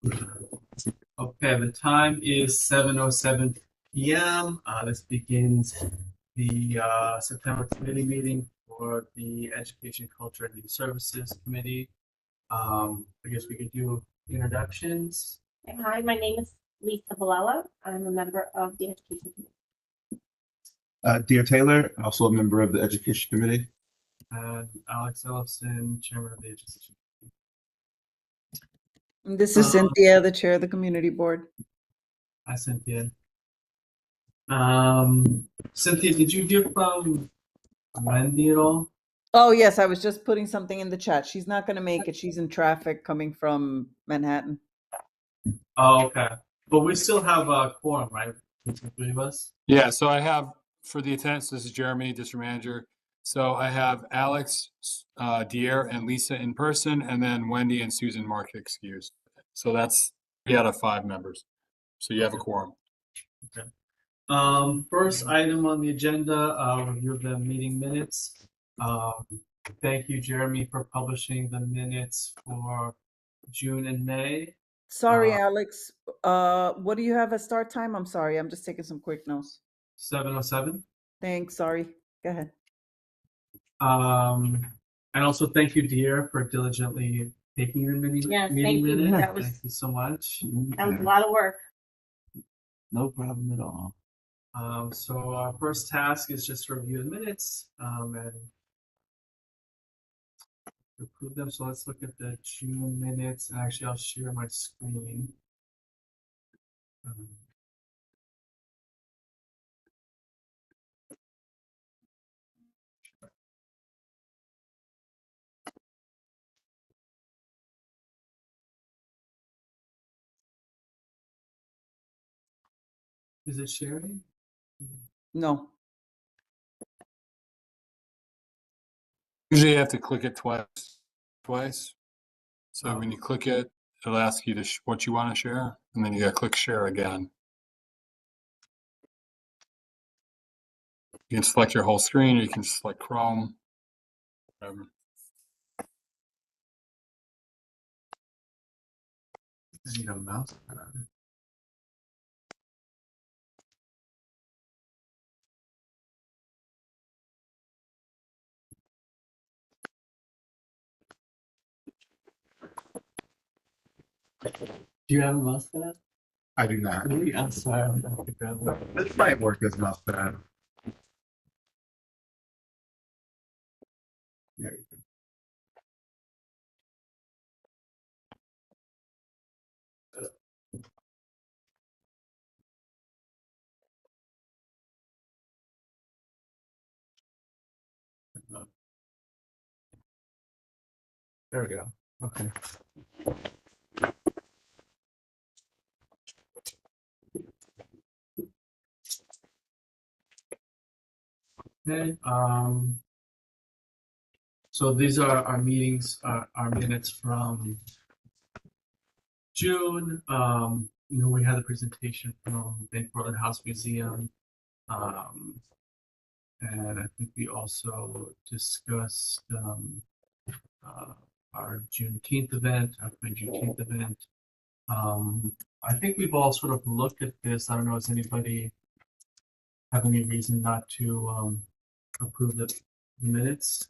Okay, the time is 7:07 p.m. This begins the September committee meeting for the Education, Culture, and Youth Services Committee. I guess we could do introductions. Hi, my name is Lisa Valella. I'm a member of the Education Committee. Dear Taylor, also a member of the Education Committee. And Alex Ellison, Chairman of the Education. This is Cynthia, the chair of the community board. Hi, Cynthia. Cynthia, did you hear from Wendy at all? Oh, yes, I was just putting something in the chat. She's not going to make it. She's in traffic coming from Manhattan. Oh, okay. But we still have a quorum, right? The three of us? Yeah, so I have, for the attendance, this is Jeremy, district manager. So I have Alex, Dier, and Lisa in person, and then Wendy and Susan Mark excused. So that's 3 out of 5 members. So you have a quorum. Okay. First item on the agenda, review of the meeting minutes. Thank you, Jeremy, for publishing the minutes for June and May. Sorry, Alex. What do you have as start time? I'm sorry. I'm just taking some quick notes. 7:07. Thanks. Sorry. Go ahead. And also thank you, dear, for diligently taking the meeting Yes, meeting thank you. minutes. That was- Thank you so much. That was a lot of work. No problem at all. So our first task is just to review the minutes and approve them. So let's look at the June minutes. And actually, I'll share my screen. Is it sharing? No. Usually you have to click it twice. So when you click it, it'll ask you to what you want to share, and then you gotta click share again. You can select your whole screen, or you can select Chrome. Whatever. I need a mouse pad. Do you have a mouse pad? I do not. Maybe I'm sorry. I'm gonna have to grab one. This might work as mouse pad. There you go. There we go. Okay. Okay. So these are our meetings, our minutes from June. We had a presentation from Bank Portland House Museum. And I think we also discussed our Juneteenth event, our Juneteenth event. I think we've all sort of looked at this. I don't know, does anybody have any reason not to approve the minutes?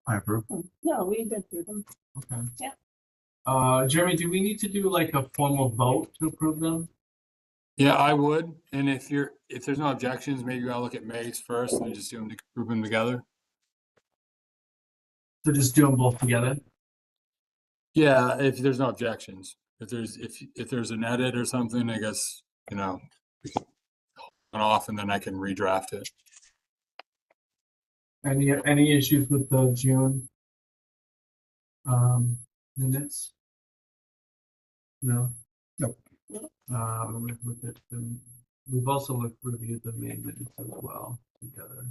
I approve. No, we did do them. Okay. Yeah. Jeremy, do we need to do like a formal vote to approve them? Yeah, I would. And if there's no objections, maybe I'll look at May's first and just group them together. So just do them both together? Yeah, if there's no objections. If there's an edit or something, I guess, we can on off and then I can redraft it. Any issues with the June minutes? No. Nope. We've also reviewed the May minutes as well together.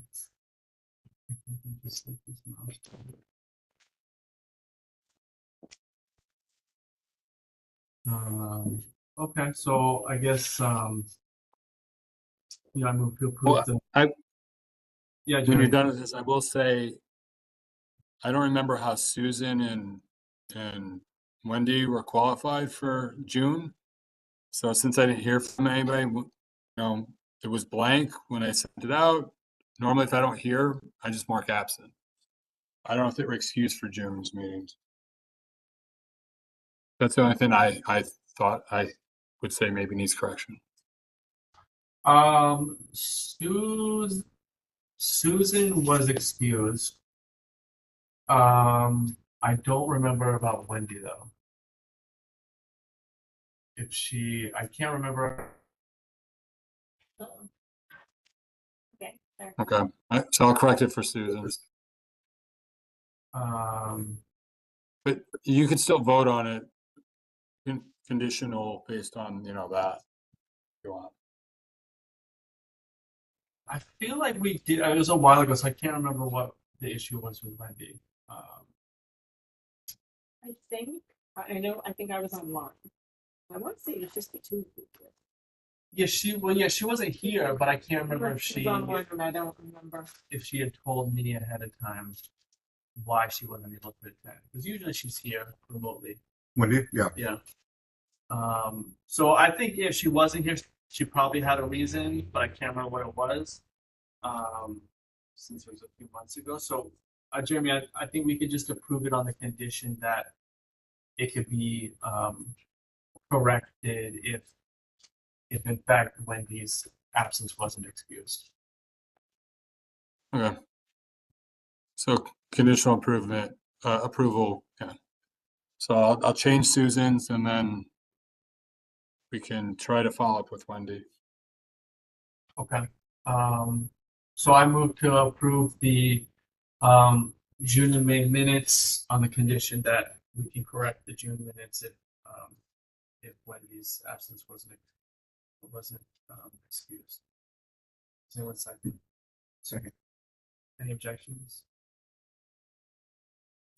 I can just hit this mouse. Okay, so I guess I move to approve Well, the. Yeah, when Jeremy. you're done with this, I will say, I don't remember how Susan and Wendy were qualified for June. So since I didn't hear from anybody, it was blank when I sent it out. Normally, if I don't hear, I just mark absent. I don't know if they were excused for June's meetings. That's the only thing I thought I would say maybe needs correction. Susan was excused. I don't remember about Wendy though. I can't remember. Okay, there. Okay, so I'll correct it for Susan. But you can still vote on it, conditional based on, that. If you want. I feel like we did. It was a while ago, so I can't remember what the issue was with Wendy. I think, I think I was online. I want to say it was just the two of you. Yeah, she wasn't here, but I can't remember if She was online and I don't remember. had told me ahead of time why she wasn't able to attend. Because usually she's here remotely. Wendy, yeah. Yeah. So I think if she wasn't here, she probably had a reason, but I can't remember what it was. Since it was a few months ago. So, Jeremy, I think we could just approve it on the condition that it could be corrected if in fact Wendy's absence wasn't excused. Okay. So conditional approval, yeah. So I'll change Susan's and then we can try to follow up with Wendy. Okay. So I move to approve the June and May minutes on the condition that we can correct the June minutes if Wendy's absence wasn't excused. Is anyone second? Second. Any objections?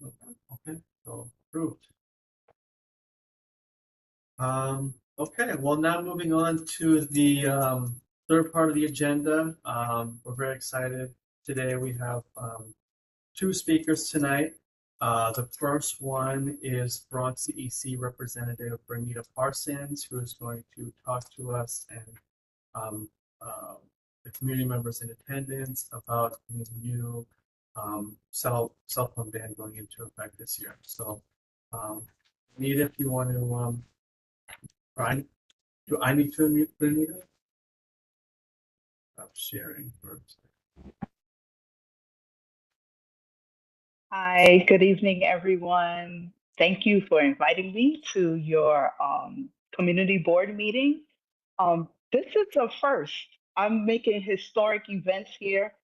Okay, so approved. Okay, well now moving on to the third part of the agenda. We're very excited. Today we have two speakers tonight. The first one is Bronx CEC Representative Bernita Parsons, who is going to talk to us and the community members in attendance about the new cell phone ban going into effect this year. So, Bernita, if you want to, Brian, do I need to unmute Bernita? Stop sharing first. Hi, good evening, everyone. Thank you for inviting me to your community board meeting. This is a first. I'm making historic events here.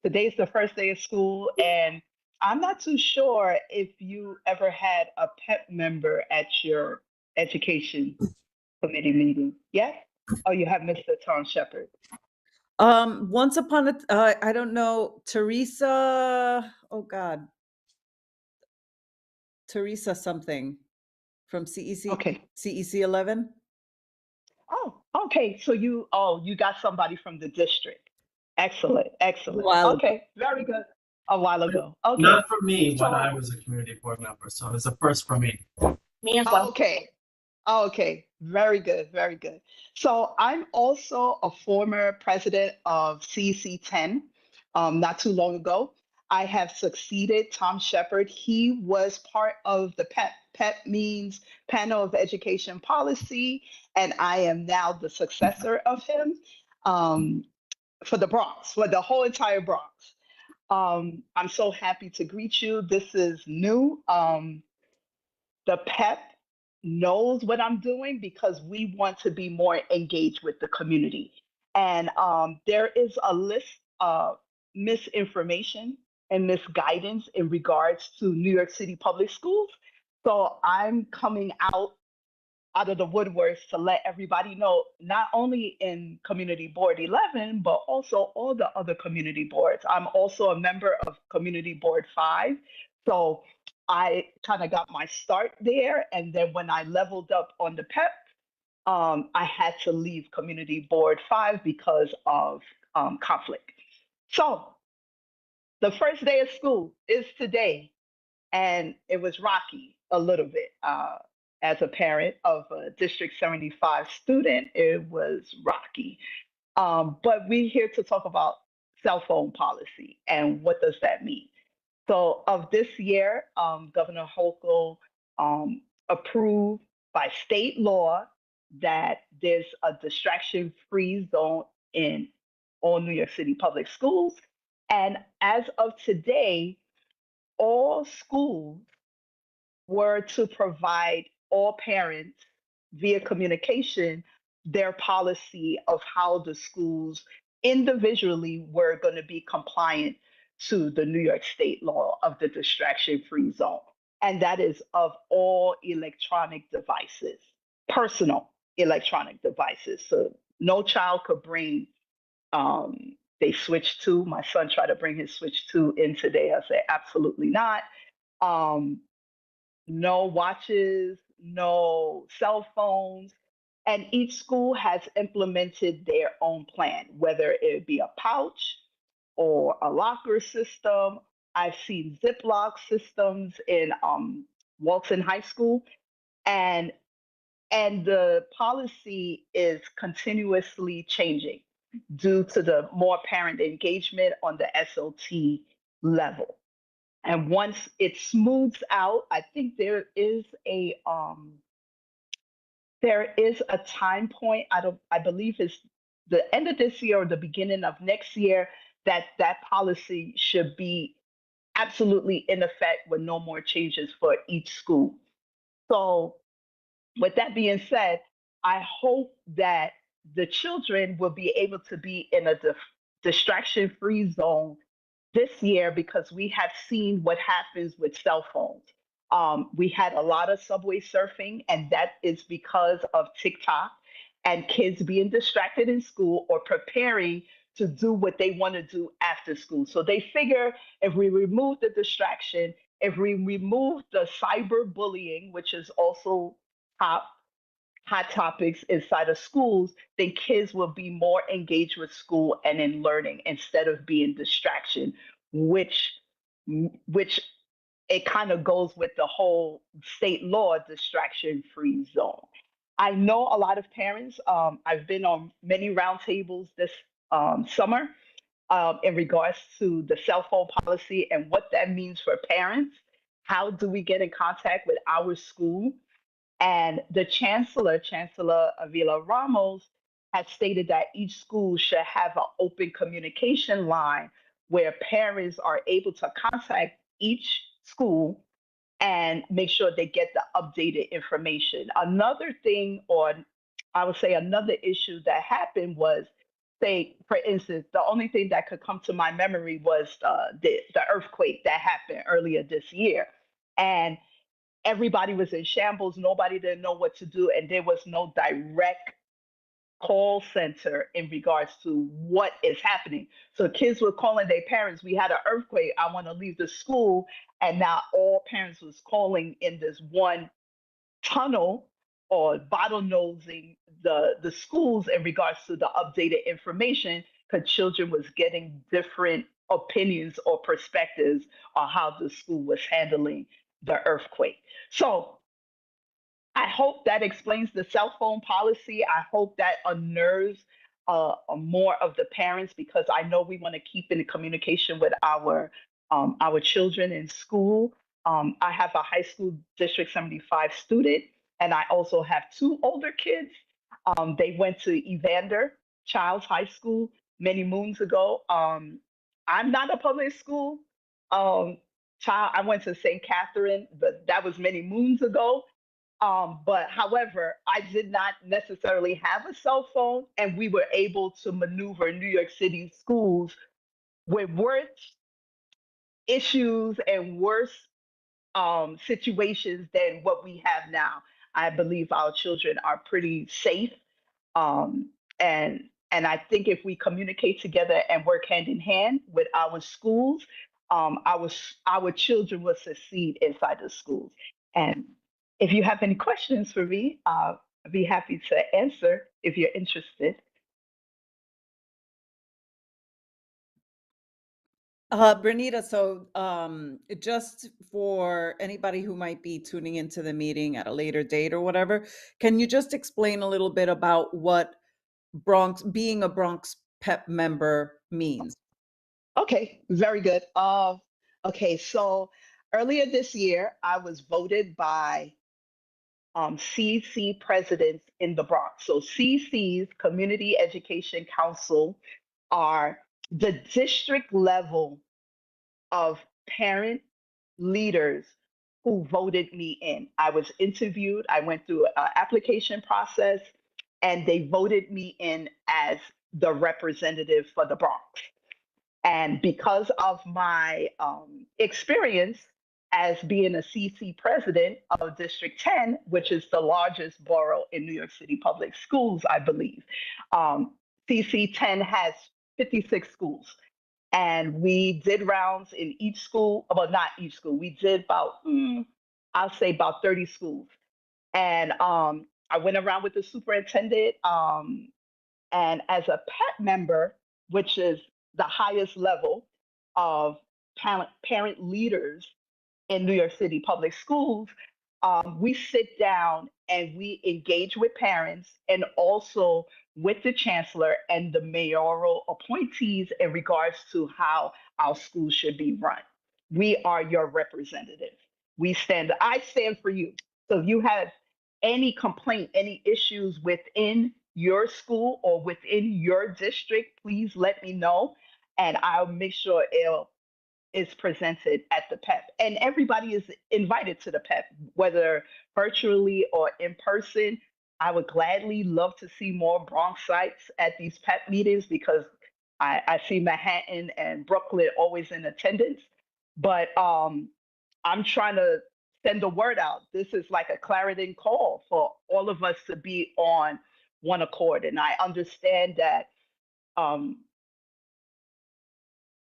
Today's the first day of school, and I'm not too sure if you ever had a PEP member at your education committee meeting. Yes? Oh, you have Mr. Tom Shepard. Once upon a, I don't know, Teresa, oh God. Teresa something from CEC, Okay. CEC 11. Oh, okay. So you got somebody from the district. Excellent, excellent. While ago. Okay, very good. A while ago. Okay. Not for me So- when I was a community board member, so it's a first for me. Me as well. Okay. Okay. Very good. Very good. So I'm also a former president of CEC 10 not too long ago. I have succeeded Tom Shepard. He was part of the PEP. PEP means Panel of Education Policy, and I am now the successor of him for the Bronx, for the whole entire Bronx. I'm so happy to greet you. This is new. The PEP knows what I'm doing because we want to be more engaged with the community. And there is a list of misinformation and misguidance in regards to New York City public schools. So I'm coming out of the woodworks to let everybody know, not only in Community Board 11, but also all the other community boards. I'm also a member of Community Board 5. So I kind of got my start there. And then when I leveled up on the PEP, I had to leave Community Board 5 because of conflict. So the first day of school is today, and it was rocky. a little bit. As a parent of a District 75 student, it was rocky. But we're here to talk about cell phone policy and what does that mean. So of this year, Governor Hochul approved by state law that there's a distraction-free zone in all New York City public schools. And as of today, all schools were to provide all parents via communication their policy of how the schools individually were going to be compliant to the New York State law of the distraction free zone. And that is of all electronic devices, personal electronic devices. So no child could bring they Switch 2. My son tried to bring his Switch 2 in today. I said, absolutely not. No watches, no cell phones. And each school has implemented their own plan, whether it be a pouch or a locker system. I've seen Ziploc systems in Walton High School. And the policy is continuously changing due to the more parent engagement on the SOT level. And once it smooths out, I think there is a time point. I believe it's the end of this year or the beginning of next year that policy should be absolutely in effect with no more changes for each school. So with that being said, I hope that the children will be able to be in a distraction-free zone this year because we have seen what happens with cell phones. We had a lot of subway surfing, and that is because of TikTok and kids being distracted in school or preparing to do what they want to do after school. So they figure if we remove the distraction, if we remove the cyberbullying, which is also hot topics inside of schools, then kids will be more engaged with school and in learning instead of being distraction, which it kind of goes with the whole state law distraction-free zone. I know a lot of parents. I've been on many roundtables this summer in regards to the cell phone policy and what that means for parents. How do we get in contact with our school? And the Chancellor Avila Ramos, has stated that each school should have an open communication line where parents are able to contact each school and make sure they get the updated information. Another thing, or I would say another issue that happened was, say, for instance, the only thing that could come to my memory was the earthquake that happened earlier this year. And everybody was in shambles. Nobody didn't know what to do. And there was no direct call center in regards to what is happening. So kids were calling their parents, we had an earthquake, I want to leave the school. And now all parents was calling in this one tunnel or bottlenosing the schools in regards to the updated information, because children was getting different opinions or perspectives on how the school was handling the earthquake. So I hope that explains the cell phone policy. I hope that unnerves more of the parents, because I know we want to keep in communication with our children in school. I have a high school District 75 student, and I also have two older kids. They went to Evander Childs High School many moons ago. I'm not a public school child. I went to St. Catherine, but that was many moons ago. But however, I did not necessarily have a cell phone, and we were able to maneuver New York City schools with worse issues and worse situations than what we have now. I believe our children are pretty safe. And I think if we communicate together and work hand in hand with our schools, our children will succeed inside the schools. And if you have any questions for me, I'll be happy to answer if you're interested. Bernita, so just for anybody who might be tuning into the meeting at a later date or whatever, can you just explain a little bit about what being a Bronx PEP member means? Okay, very good. Okay, so earlier this year, I was voted by CC presidents in the Bronx. So CC's Community Education Council are the district level of parent leaders who voted me in. I was interviewed, I went through an application process, and they voted me in as the representative for the Bronx. And because of my experience as being a CC president of District 10, which is the largest borough in New York City public schools, I believe, CC 10 has 56 schools. And we did rounds in each school, well, not each school, we did about, I'll say about 30 schools. And I went around with the superintendent, and as a PEP member, which is the highest level of parent leaders in New York City public schools, we sit down and we engage with parents and also with the chancellor and the mayoral appointees in regards to how our schools should be run. We are your representatives. I stand for you. So if you have any complaint, any issues within your school or within your district, please let me know, and I'll make sure it is presented at the PEP. And everybody is invited to the PEP, whether virtually or in person. I would gladly love to see more Bronxites at these PEP meetings because I see Manhattan and Brooklyn always in attendance. But I'm trying to send the word out. This is like a clarion call for all of us to be on one accord. And I understand that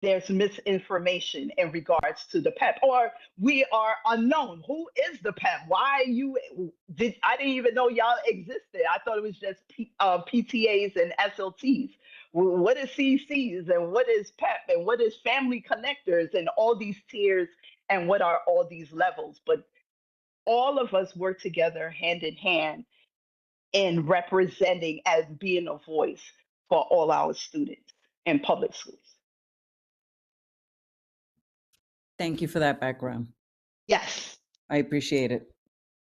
there's misinformation in regards to the PEP, or we are unknown. Who is the PEP? Why I didn't even know y'all existed. I thought it was just PTAs and SLTs. What is CCs and what is PEP and what is family connectors and all these tiers and what are all these levels? But all of us work together hand in hand in representing as being a voice for all our students in public schools. Thank you for that background. Yes. I appreciate it.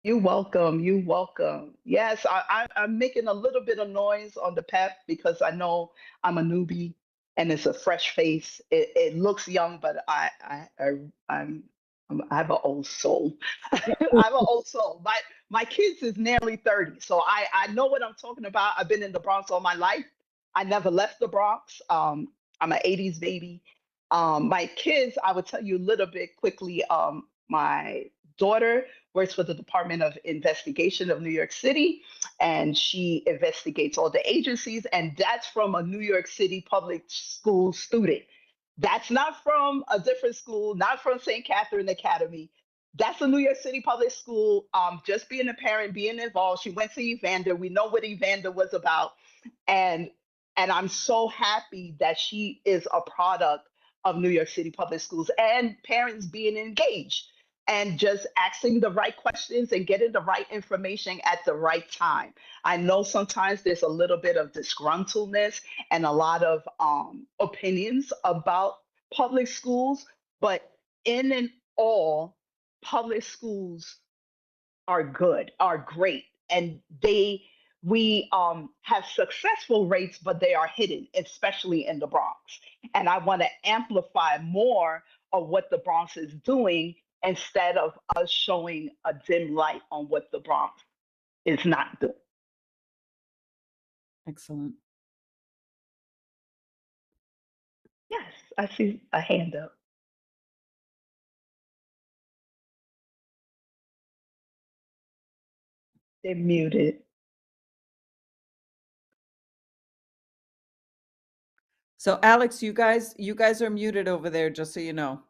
You're welcome. You're welcome. Yes, I'm making a little bit of noise on the PEP because I know I'm a newbie and it's a fresh face. It looks young, but I have an old soul. I have an old soul. My kids is nearly 30, so I know what I'm talking about. I've been in the Bronx all my life. I never left the Bronx. I'm an 80s baby. My kids, I would tell you a little bit quickly. My daughter works for the Department of Investigation of New York City, and she investigates all the agencies, and that's from a New York City public school student. That's not from a different school, not from St. Catherine Academy. That's a New York City public school. Just being a parent, being involved. She went to Evander. We know what Evander was about. And I'm so happy that she is a product of New York City public schools and parents being engaged and just asking the right questions and getting the right information at the right time. I know sometimes there's a little bit of disgruntledness and a lot of opinions about public schools, but in and all, public schools are good, are great, and we have successful rates, but they are hidden, especially in the Bronx. And I want to amplify more of what the Bronx is doing instead of us showing a dim light on what the Bronx is not doing. Excellent. Yes, I see a hand up. They're muted. So Alex, you guys are muted over there, just so you know.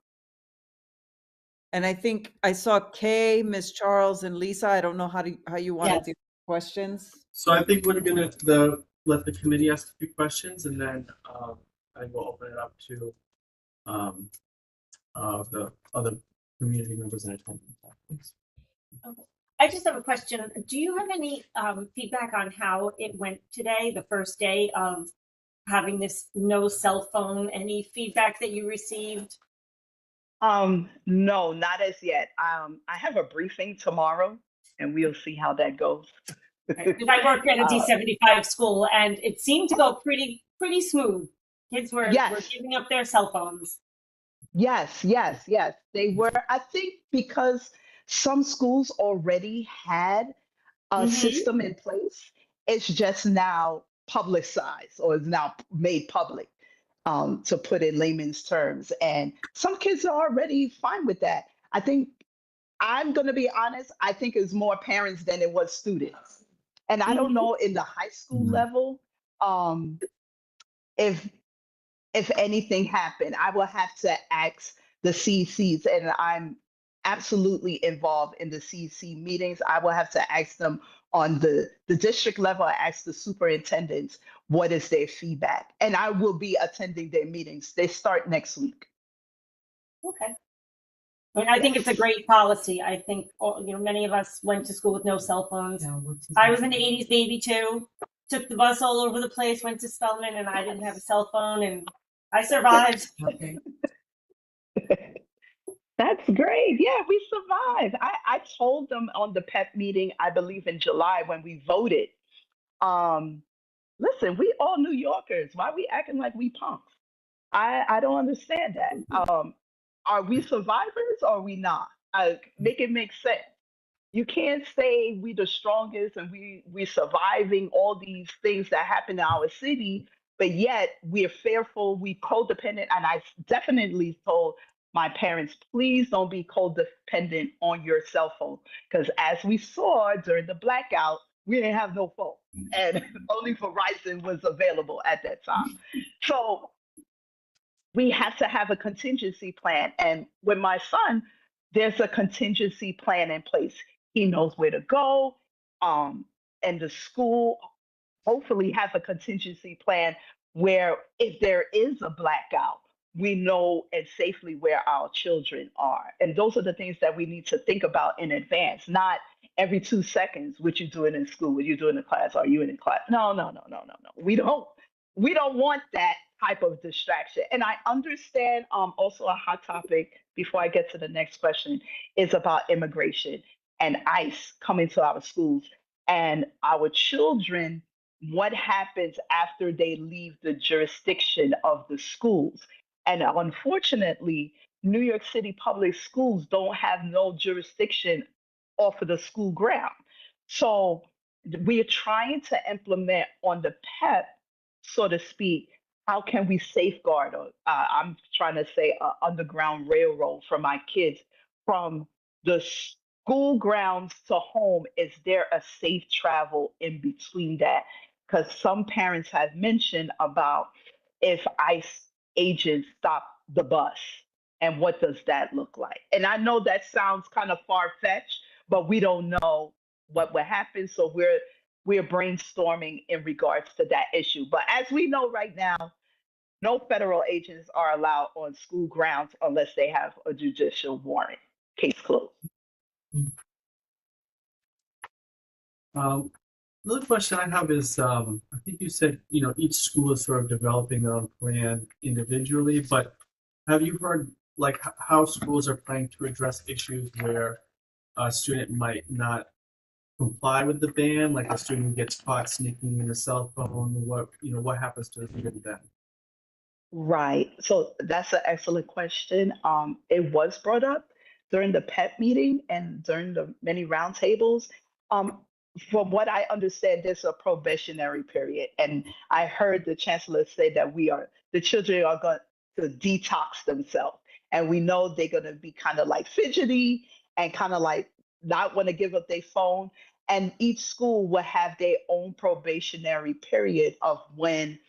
And I think I saw Kay, Miss Charles, and Lisa. I don't know how you want Yes. to do questions. So I think we're gonna let the committee ask a few questions, and then I will open it up to of the other community members in attendance. I just have a question. Do you have any feedback on how it went today, the first day of having this no cell phone? Any feedback that you received? No, not as yet. I have a briefing tomorrow and we'll see how that goes. Because I work at a Uh, D75 school and it seemed to go pretty smooth. Kids were Yes. giving up their cell phones. Yes, yes, yes. They were, I think, because some schools already had a Mhm. system in place, it's just now publicized or is now made public, to put in layman's terms. And some kids are already fine with that. I think I'm going to be honest, I think it's more parents than it was students. And I don't know in the high school Mhm. level, um, if anything happened, I will have to ask the CCs, and I'm absolutely involved in the CC meetings. I will have to ask them on the district level, ask the superintendents what is their feedback. And I will be attending their meetings. They start next week. Okay. I mean, I think it's a great policy. I think, many of us went to school with no cell phones. I was an 80s baby too. Took the bus all over the place, went to Spelman, and I didn't have a cell phone, and I survived. That's great. Yeah, we survived. I told them on the PEP meeting, I believe in July when we voted, listen, we all New Yorkers. Why we acting like we punks? I don't understand that. Are we survivors or are we not? Make it make sense. You can't say we the strongest and we surviving all these things that happen in our city, but yet we're fearful, we codependent. And I definitely told my parents, please don't be codependent on your cell phone. Because as we saw during the blackout, we didn't have no phone. And only Verizon was available at that time. So we have to have a contingency plan. And with my son, there's a contingency plan in place. He knows where to go. And the school hopefully have a contingency plan where if there is a blackout, we know and safely where our children are. And those are the things that we need to think about in advance, not every 2 seconds, what you're doing in school, what you're doing in class, are you in class? No, no, no, no, no, no. We don't want that type of distraction. And I understand also a hot topic before I get to the next question is about immigration and ICE coming to our schools and our children, what happens after they leave the jurisdiction of the schools. And unfortunately, New York City public schools don't have no jurisdiction off of the school ground. So we're trying to implement on the PEP, so to speak, how can we safeguard, or I'm trying to say underground railroad for my kids from the school grounds to home? Is there a safe travel in between that? Because some parents have mentioned about if ICE agents stop the bus and what does that look like? And I know that sounds kind of far-fetched, but we don't know what will happen. So we're brainstorming in regards to that issue. But as we know right now, no federal agents are allowed on school grounds unless they have a judicial warrant. Case closed. Another question I have is, I think you said, each school is sort of developing their own plan individually, but have you heard like how schools are planning to address issues where a student might not comply with the ban, like a student gets caught sneaking in a cell phone, what happens to the student then? Right. So that's an excellent question. It was brought up during the PEP meeting and during the many roundtables. Um, from what I understand, there's a probationary period, and I heard the chancellor say that the children are going to detox themselves, and we know they're going to be kind of like fidgety and kind of like not want to give up their phone. And each school will have their own probationary period of when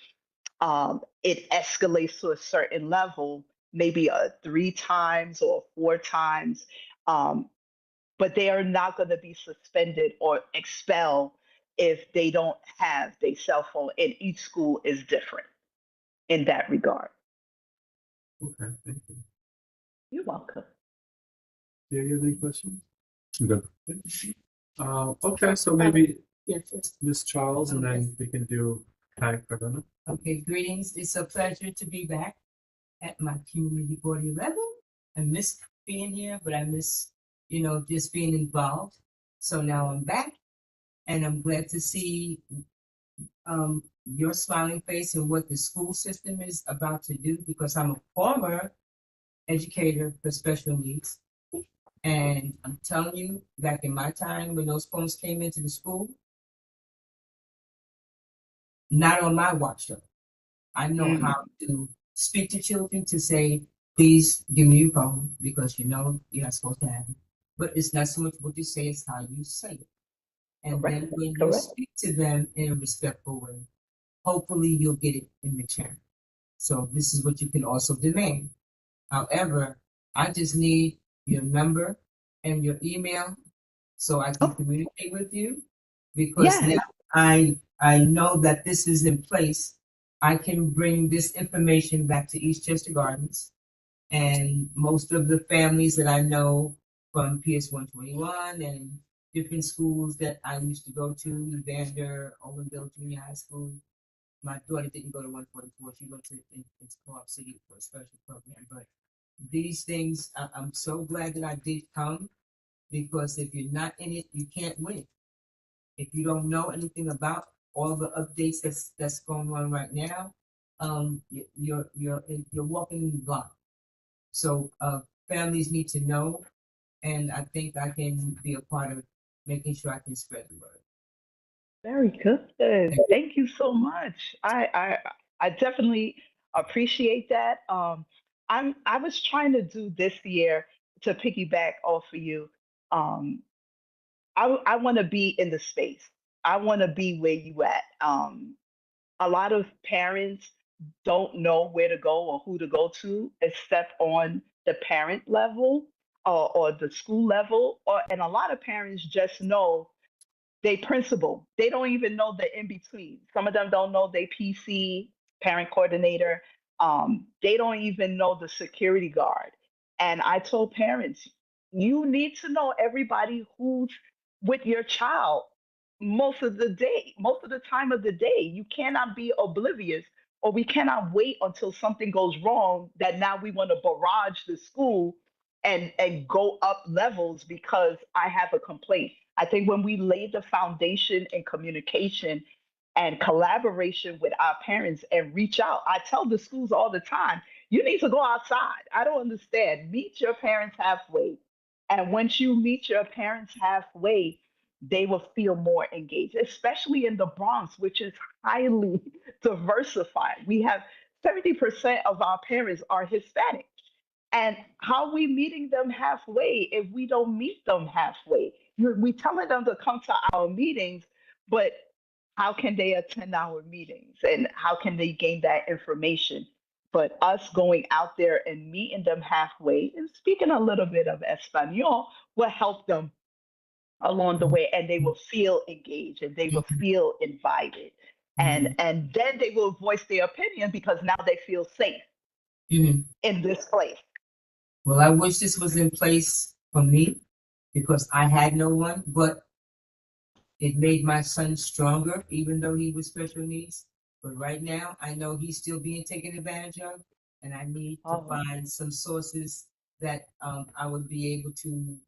it escalates to a certain level, maybe 3 times or 4 times, but they are not going to be suspended or expelled if they don't have their cell phone. And each school is different in that regard. Okay, thank you. You're welcome. Do you have any questions? Good. Okay, so maybe Yes. Ms. Charles, and then we can do Patty Cardona. Okay, greetings. It's a pleasure to be back at my community board 11. I miss being here, but I miss, just being involved. So now I'm back and I'm glad to see your smiling face and what the school system is about to do because I'm a former educator for special needs. And I'm telling you, back in my time when those phones came into the school, not on my watch though. I know how to speak to children to say, please give me your phone because you're not supposed to have it. But it's not so much what you say, it's how you say it. And then when you speak to them in a respectful way, hopefully you'll get it in return. So this is what you can also demand. However, I just need your number and your email so I can communicate with you because now I know that this is in place. I can bring this information back to Eastchester Gardens and most of the families that I know from PS 121 and different schools that I used to go to, Evander, Owenville Junior High School. My daughter didn't go to 144. She went to Co-op City for a special program. But these things, I'm so glad that I did come because if you're not in it, you can't win. If you don't know anything about all the updates that's going on right now, you're walking in the blind. So families need to know, and I think I can be a part of making sure I can spread the word. Very good. Thank you so much. I definitely appreciate that. I was trying to do this year to piggyback off of you. I want to be in the space. I want to be where you at. A lot of parents don't know where to go or who to go to, except on the parent level or the school level. And a lot of parents just know they principal. They don't even know the in between. Some of them don't know they PC, parent coordinator. They don't even know the security guard. And I told parents, you need to know everybody who's with your child most of the day, most of the time of the day. You cannot be oblivious, or we cannot wait until something goes wrong that now we want to barrage the school and go up levels because I have a complaint. I think when we lay the foundation in communication and collaboration with our parents and reach out, I tell the schools all the time, you need to go outside. I don't understand. Meet your parents halfway. And once you meet your parents halfway, they will feel more engaged, especially in the Bronx, which is highly diversified. We have 70% of our parents are Hispanic. And how are we meeting them halfway if we don't meet them halfway? We telling them to come to our meetings, but how can they attend our meetings and how can they gain that information? But us going out there and meeting them halfway and speaking a little bit of Espanol will help them along the way, and they will feel engaged and they will feel invited. And then they will voice their opinion because now they feel safe in this place. Well, I wish this was in place for me because I had no one, but it made my son stronger, even though he was special needs. But right now, I know he's still being taken advantage of, and I need to find some sources that I would be able to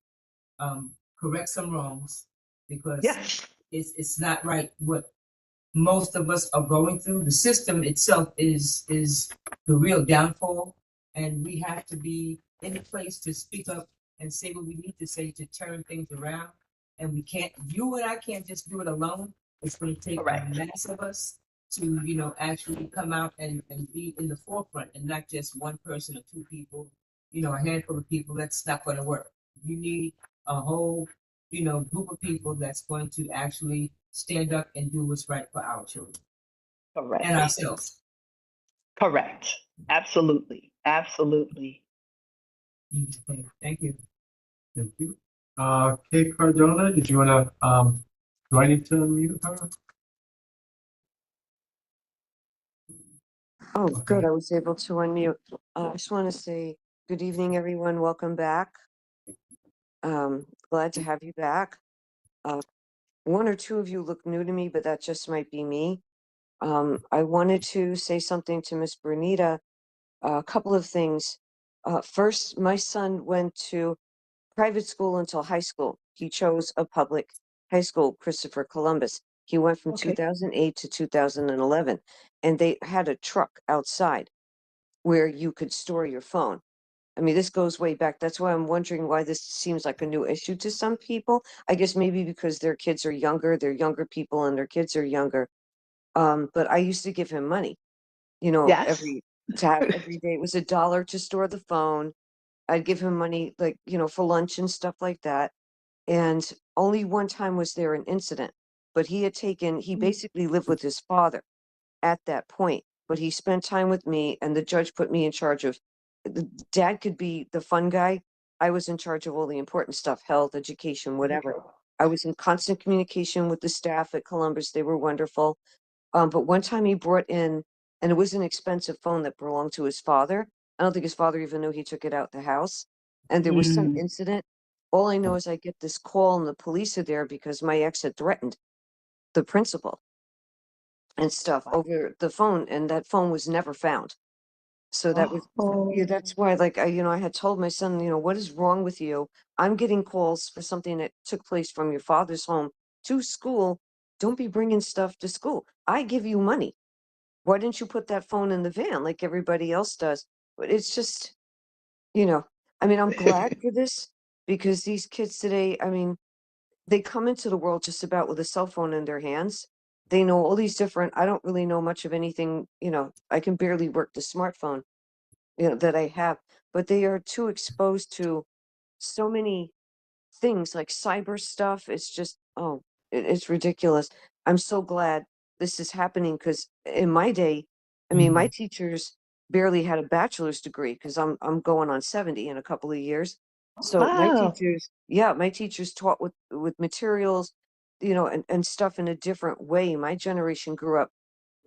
correct some wrongs because it's not right what most of us are going through. The system itself is the real downfall, and we have to be in a place to speak up and say what we need to say to turn things around. And we can't, you and I can't just do it alone. It's going to take a mass of us to, actually come out and be in the forefront and not just one person or two people, a handful of people. That's not going to work. You need a whole, group of people that's going to actually stand up and do what's right for our children. Correct. And ourselves. Correct. Absolutely. Absolutely. Okay. Thank you. Thank you. Kate Cardona, did you want to, do I need to mute her? Oh, good. Okay. I was able to unmute. I just want to say good evening, everyone. Welcome back. Glad to have you back. One or two of you look new to me, but that just might be me. I wanted to say something to Miss Bernita. A couple of things. First, my son went to private school until high school. He chose a public high school, Christopher Columbus. He went from Okay. 2008 to 2011, and they had a truck outside where you could store your phone. I mean, this goes way back. That's why I'm wondering why this seems like a new issue to some people. I guess maybe because their kids are younger, they're younger people and their kids are younger. But I used to give him money, Yes. to have every day. It was $1 to store the phone. I'd give him money, like, for lunch and stuff like that. And only one time was there an incident, but he basically lived with his father at that point, but he spent time with me, and the judge put me in charge of the dad could be the fun guy. I was in charge of all the important stuff, health, education, whatever. I was in constant communication with the staff at Columbus. They were wonderful. But one time he brought in, and it was an expensive phone that belonged to his father. I don't think his father even knew he took it out the house. And there was some incident. All I know is I get this call, and the police are there because my ex had threatened the principal and stuff over the phone, and that phone was never found. So that was, yeah, that's why, like, I had told my son, what is wrong with you? I'm getting calls for something that took place from your father's home to school. Don't be bringing stuff to school. I give you money. Why didn't you put that phone in the van like everybody else does? But it's just, I mean, I'm glad for this because these kids today, I mean, they come into the world just about with a cell phone in their hands. They know all these different, I don't really know much of anything, I can barely work the smartphone, that I have, but they are too exposed to so many things like cyber stuff. It's just, oh, it's ridiculous. I'm so glad this is happening because in my day, I mean, my teachers barely had a bachelor's degree because I'm going on 70 in a couple of years. So Wow. my teachers taught with materials, and stuff in a different way. My generation grew up,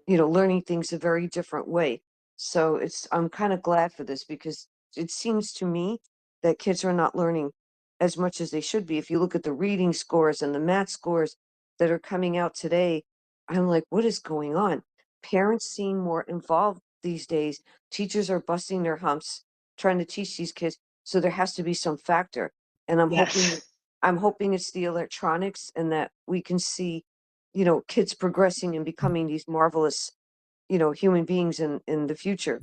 learning things a very different way. So I'm kind of glad for this because it seems to me that kids are not learning as much as they should be. If you look at the reading scores and the math scores that are coming out today, I'm like, what is going on? Parents seem more involved these days. Teachers are busting their humps trying to teach these kids. So there has to be some factor. And Yes. I'm hoping it's the electronics and that we can see, kids progressing and becoming these marvelous, human beings in the future.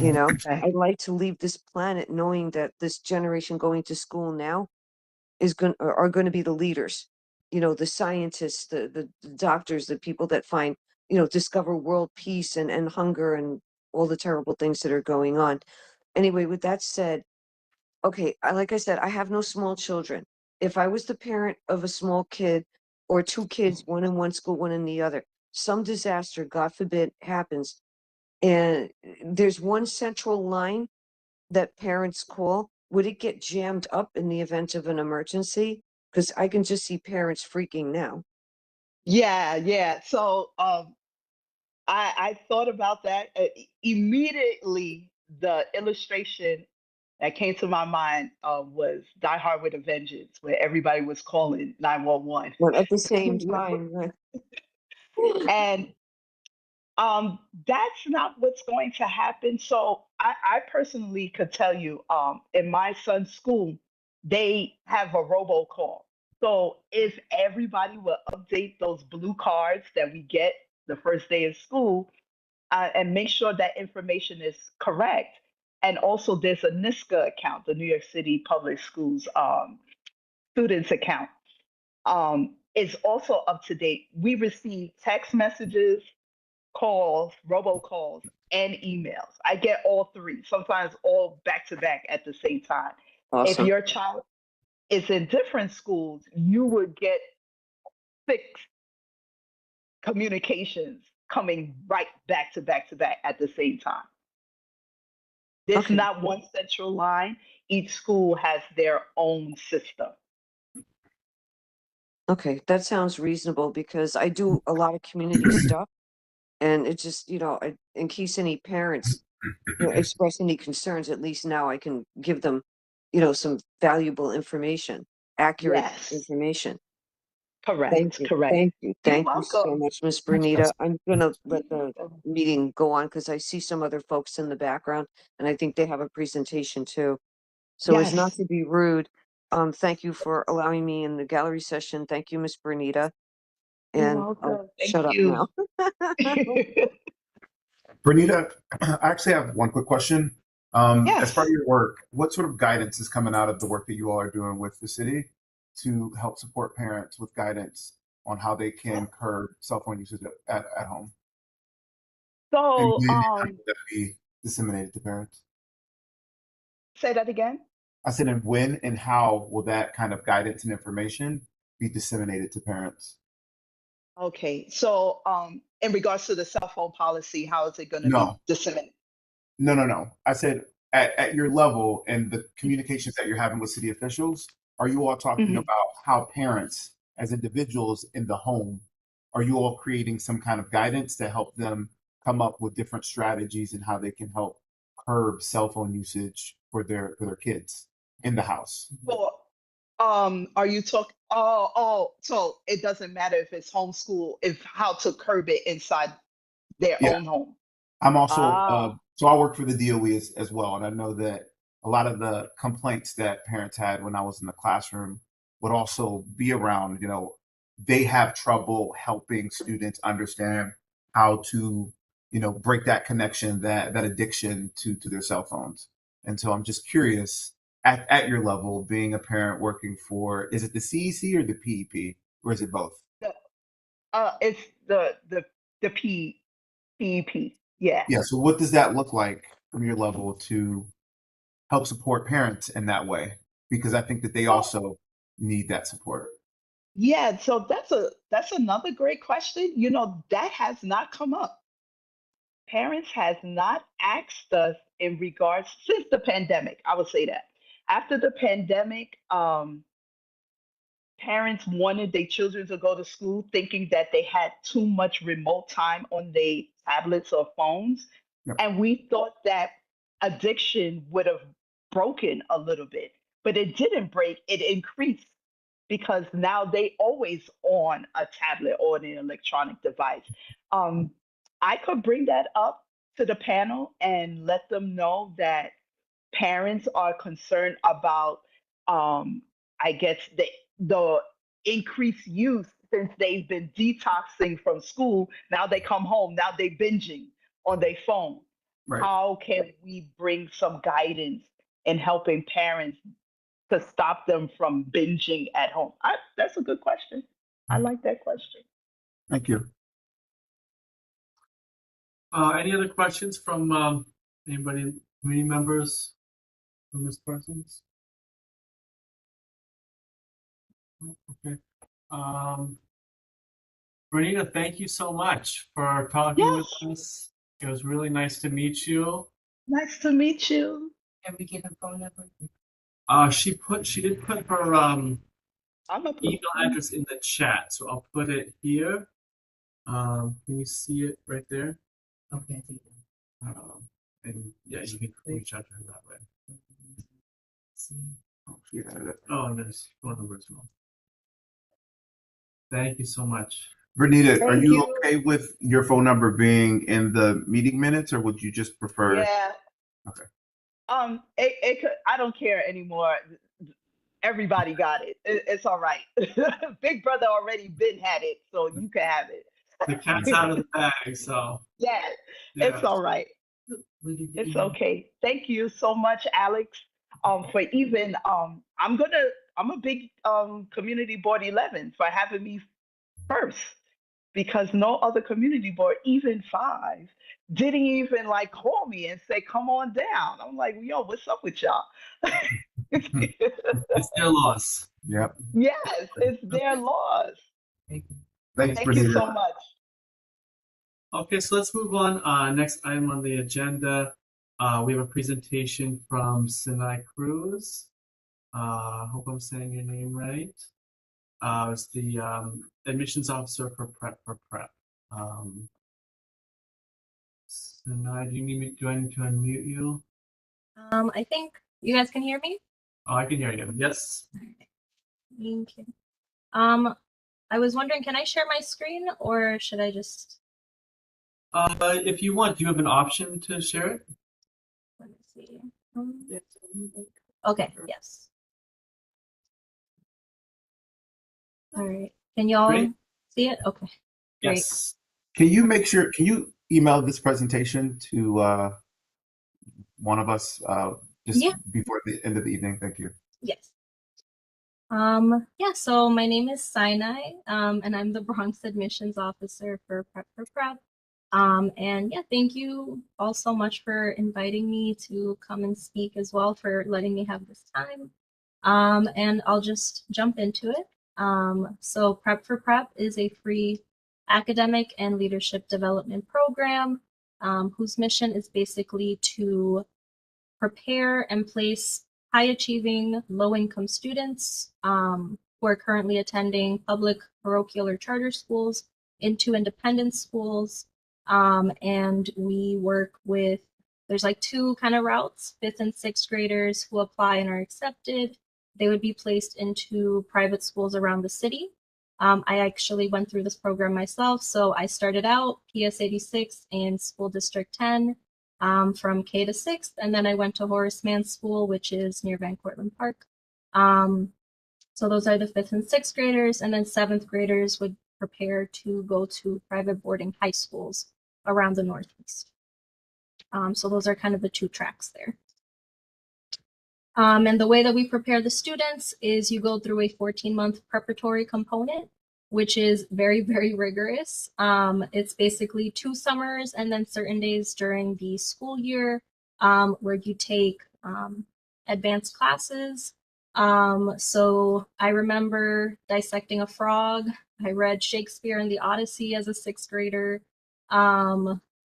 Okay. I'd like to leave this planet knowing that this generation going to school now are going to be the leaders, the scientists, the doctors, the people that find, discover world peace and hunger and all the terrible things that are going on. Anyway, with that said, okay, like I said, I have no small children. If I was the parent of a small kid or two kids, one in one school, one in the other, some disaster, God forbid, happens, and there's one central line that parents call, would it get jammed up in the event of an emergency? Because I can just see parents freaking now. Yeah, yeah. So I thought about that. Immediately, the illustration that came to my mind was Die Hard with a Vengeance, where everybody was calling 911. But at the same time, right? And that's not what's going to happen. So I personally could tell you, in my son's school, they have a robocall. So if everybody will update those blue cards that we get the first day of school, and make sure that information is correct. And also, there's a NISCA account, the New York City Public Schools students account. Is also up to date. We receive text messages, calls, robocalls, and emails. I get all three, sometimes all back to back at the same time. If Awesome. your child is in different schools, you would get 6 communications coming right back to back to back at the same time. There's Okay. not one central line. Each school has their own system. Okay. That sounds reasonable because I do a lot of community stuff. And it just, in case any parents express any concerns, at least now I can give them, some valuable information, accurate Yes, information. correct, correct. Thank you. You're Thank you so welcome. much, Miss Bernita. I'm gonna let You're the welcome. meeting go on because I see some other folks in the background and I think they have a presentation too. So as not Yes, to be rude, thank you for allowing me in the gallery session. Thank you, Miss Bernita. you're And I'll welcome. Thank shut up you. now. Bernita, I actually have one quick question. As part Yes. of your work, what sort of guidance is coming out of the work that you all are doing with the city to help support parents with guidance on how they can curb cell phone usage at home? And So, when and how will that be disseminated to parents? say that again. I said, and when and how will that kind of guidance and information be disseminated to parents? Okay. So, in regards to the cell phone policy, how is it going to be No, disseminated? no. I said at your level and the communications that you're having with city officials, are you all talking Mhm. about how parents as individuals in the home, are you all creating some kind of guidance to help them come up with different strategies and how they can help curb cell phone usage for their kids in the house? For, are you talking? So it doesn't matter if it's homeschool, if how to curb it inside their Yeah. own home. I'm also Ah, so I work for the DOE as well, and I know that a lot of the complaints that parents had when I was in the classroom would also be around, they have trouble helping students understand how to, break that connection, that addiction to their cell phones. And so I'm just curious, at your level, being a parent working for, is it the CEC or the PEP, or is it both? the, it's the PEP. Yeah. Yeah. So what does that look like from your level to help support parents in that way? Because I think that they So also need that support. yeah. So that's another great question. That has not come up. Parents has not asked us in regards since the pandemic. I would say that after the pandemic, parents wanted their children to go to school thinking that they had too much remote time on their tablets or phones. Yep. And we thought that addiction would have broken a little bit, but it didn't break, it increased because now they always on a tablet or an electronic device. Um, I could bring that up to the panel and let them know that parents are concerned about I guess the increased use since they've been detoxing from school. Now they come home, now they binging on their phone. Right. How can we bring some guidance in helping parents to stop them from binging at home? That's a good question. I like that question. Thank you. Any other questions from anybody, community members from this persons? Okay. Bernita, thank you so much for talking with Yes, us. It was really nice to meet you. nice to meet you. Can we get her phone number? She did put her I'm a email address in the chat, so I'll put it here. Can you see it right there? Okay, I think. And yeah, you can reach out to her that way. See. Oh, she added it. Oh, and there's phone number as well. Thank you so much. Bernita, are Thank you you. okay with your phone number being in the meeting minutes, or would you just prefer? Yeah. Okay. It could, I don't care anymore. Everybody got it. It's all right. Big brother already been had it, so you can have it. The cat's out of the bag, so Yeah, yeah. it's all right. We did the It's email. okay. Thank you so much, Alex. For even I'm a big community board 11 for having me first because no other community board, even 5, didn't even like call me and say, come on down. I'm like, yo, what's up with y'all? It's their loss. Yep. Yes, it's their loss. Thank you. Thanks, Thank you Bernita. so much. Okay, so let's move on. Next item on the agenda, we have a presentation from Sinai Cruz. Hope I'm saying your name right. It's the admissions officer for Prep. Sanai, do I need to unmute you? I think you guys can hear me. Oh, I can hear you. Yes. Thank you. I was wondering, can I share my screen or should I just, If you want, do you have an option to share it? let me see. Okay, yes. All right. Can y'all Great. see it? Okay. Great. Yes. Can you email this presentation to one of us just Yeah. before the end of the evening? Thank you. Yes. Yeah, so my name is Sinai, and I'm the Bronx Admissions Officer for Prep for Prep. And yeah, thank you all so much for inviting me to come and speak as well, for letting me have this time. And I'll just jump into it. So Prep for Prep is a free academic and leadership development program, whose mission is basically to prepare and place high achieving low income students who are currently attending public parochial or charter schools into independent schools. And we work with, there's like two kind of routes: 5th and 6th graders who apply and are accepted. They would be placed into private schools around the city. I actually went through this program myself. So I started out PS 86 in School District 10 from K to 6th, and then I went to Horace Mann School, which is near Van Cortlandt Park. So those are the 5th and 6th graders, and then 7th graders would prepare to go to private boarding high schools around the Northeast. So those are kind of the two tracks there. And the way that we prepare the students is you go through a 14-month preparatory component, which is very, very rigorous. It's basically 2 summers and then certain days during the school year where you take advanced classes. So I remember dissecting a frog. I read Shakespeare and the Odyssey as a 6th grader.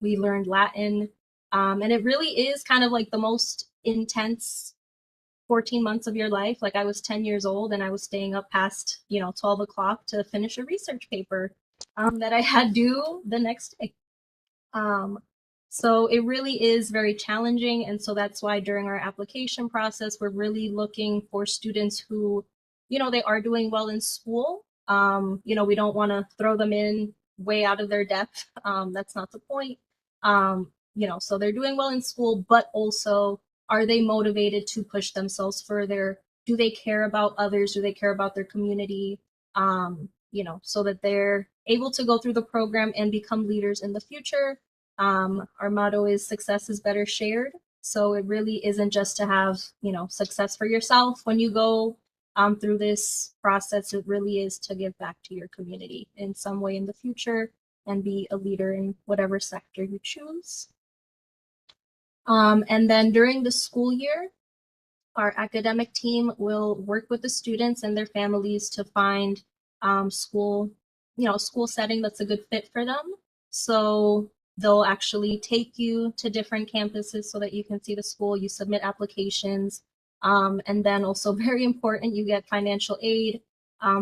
We learned Latin. And it really is kind of like the most intense 14 months of your life. Like, I was 10 years old and I was staying up past, 12 o'clock to finish a research paper that I had due the next day. So it really is very challenging. And so that's why during our application process, we're really looking for students who, they are doing well in school. We don't want to throw them in way out of their depth. That's not the point. So they're doing well in school, but also, are they motivated to push themselves further? Do they care about others? Do they care about their community? So that they're able to go through the program and become leaders in the future. Our motto is success is better shared. So it really isn't just to have, success for yourself when you go through this process. It really is to give back to your community in some way in the future and be a leader in whatever sector you choose. And then during the school year, our academic team will work with the students and their families to find school setting that's a good fit for them. So they'll actually take you to different campuses so that you can see the school. You submit applications. And then also, very important, you get financial aid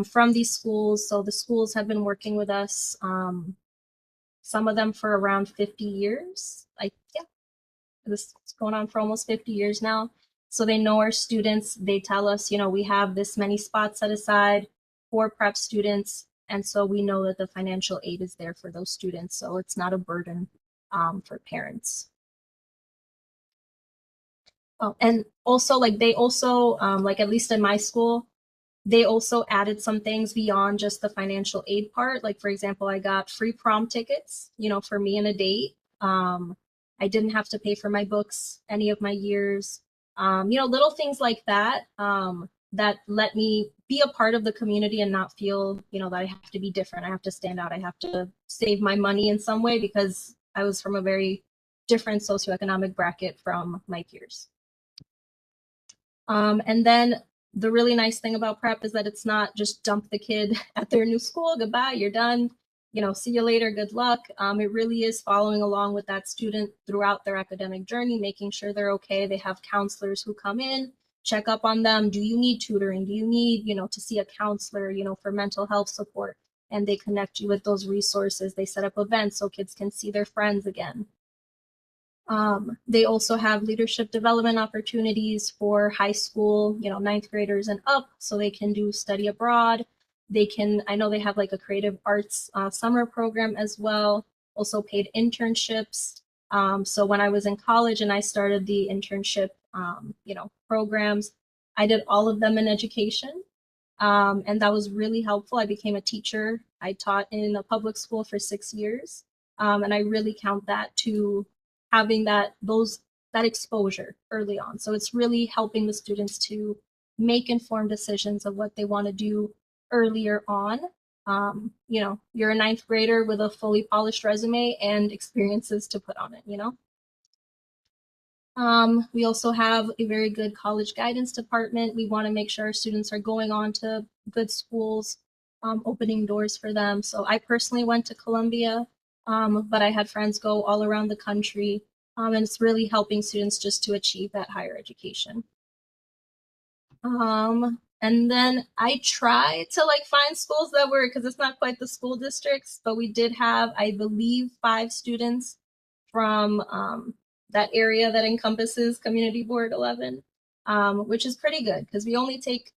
from these schools. So the schools have been working with us, some of them for around 50 years. This is going on for almost 50 years now. So they know our students. They tell us, we have this many spots set aside for prep students. And so we know that the financial aid is there for those students. So it's not a burden for parents. Oh, and also, they also, at least in my school, they also added some things beyond just the financial aid part. Like, for example, I got free prom tickets, for me and a date. I didn't have to pay for my books any of my years. Little things like that that let me be a part of the community and not feel, that I have to be different. I have to stand out. I have to save my money in some way because I was from a very different socioeconomic bracket from my peers. And then the really nice thing about prep is that it's not just dump the kid at their new school. Goodbye, you're done. See you later, good luck. It really is following along with that student throughout their academic journey, making sure they're okay. They have counselors who come in, check up on them. Do you need tutoring? Do you need, to see a counselor, for mental health support? And they connect you with those resources. They set up events so kids can see their friends again. They also have leadership development opportunities for high school, ninth graders and up, so they can do study abroad. I know they have like a creative arts summer program as well, also paid internships. So when I was in college and I started the internship, programs, I did all of them in education. And that was really helpful. I became a teacher. I taught in a public school for 6 years. And I really count that to having that exposure early on. So it's really helping the students to make informed decisions of what they want to do earlier on. You're a ninth grader with a fully polished resume and experiences to put on it, We also have a very good college guidance department. We want to make sure our students are going on to good schools, opening doors for them. So I personally went to Columbia, but I had friends go all around the country. And it's really helping students just to achieve that higher education. And then I tried to find schools that were, because it's not quite the school districts, but we did have, I believe, 5 students from that area that encompasses Community Board 11, which is pretty good because we only take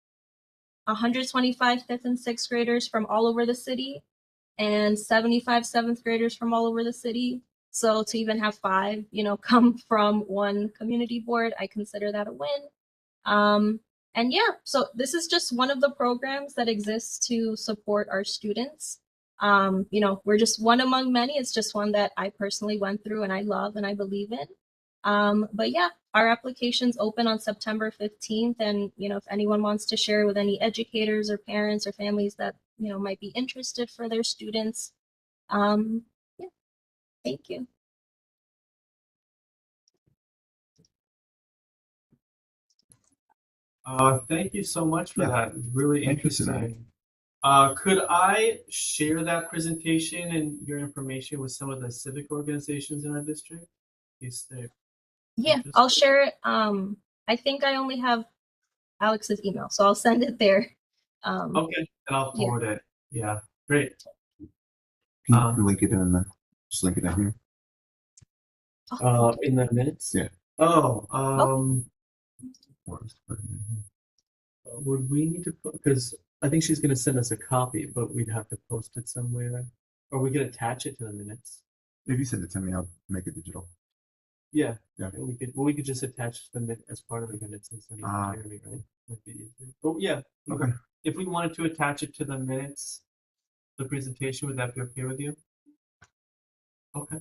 125 5th and 6th graders from all over the city and 75 7th graders from all over the city. So to even have 5, come from one community board, I consider that a win. And yeah, so this is just one of the programs that exists to support our students. We're just one among many. It's just one that I personally went through and I love and I believe in. But yeah, our application's open on September 15th. And, if anyone wants to share with any educators or parents or families that, might be interested for their students. Yeah, thank you. Thank you so much for that. Really Thank you, Sinai. interesting. Could I share that presentation and your information with some of the civic organizations in our district? Yeah, I'll share it. I think I only have Alex's email, so I'll send it there. Okay, and I'll forward it. Yeah, great. Can you link it in just link it in here? In the minutes? Yeah. Would we need to put, because I think she's going to send us a copy, but we'd have to post it somewhere, or we could attach it to the minutes. If you send it to me, I'll make it digital. Yeah. Yeah. We could just attach the minute as part of the minutes and send it to Jeremy, right? Might be easier. But yeah. Okay. If we wanted to attach it to the minutes, the presentation, would that be okay with you? Okay.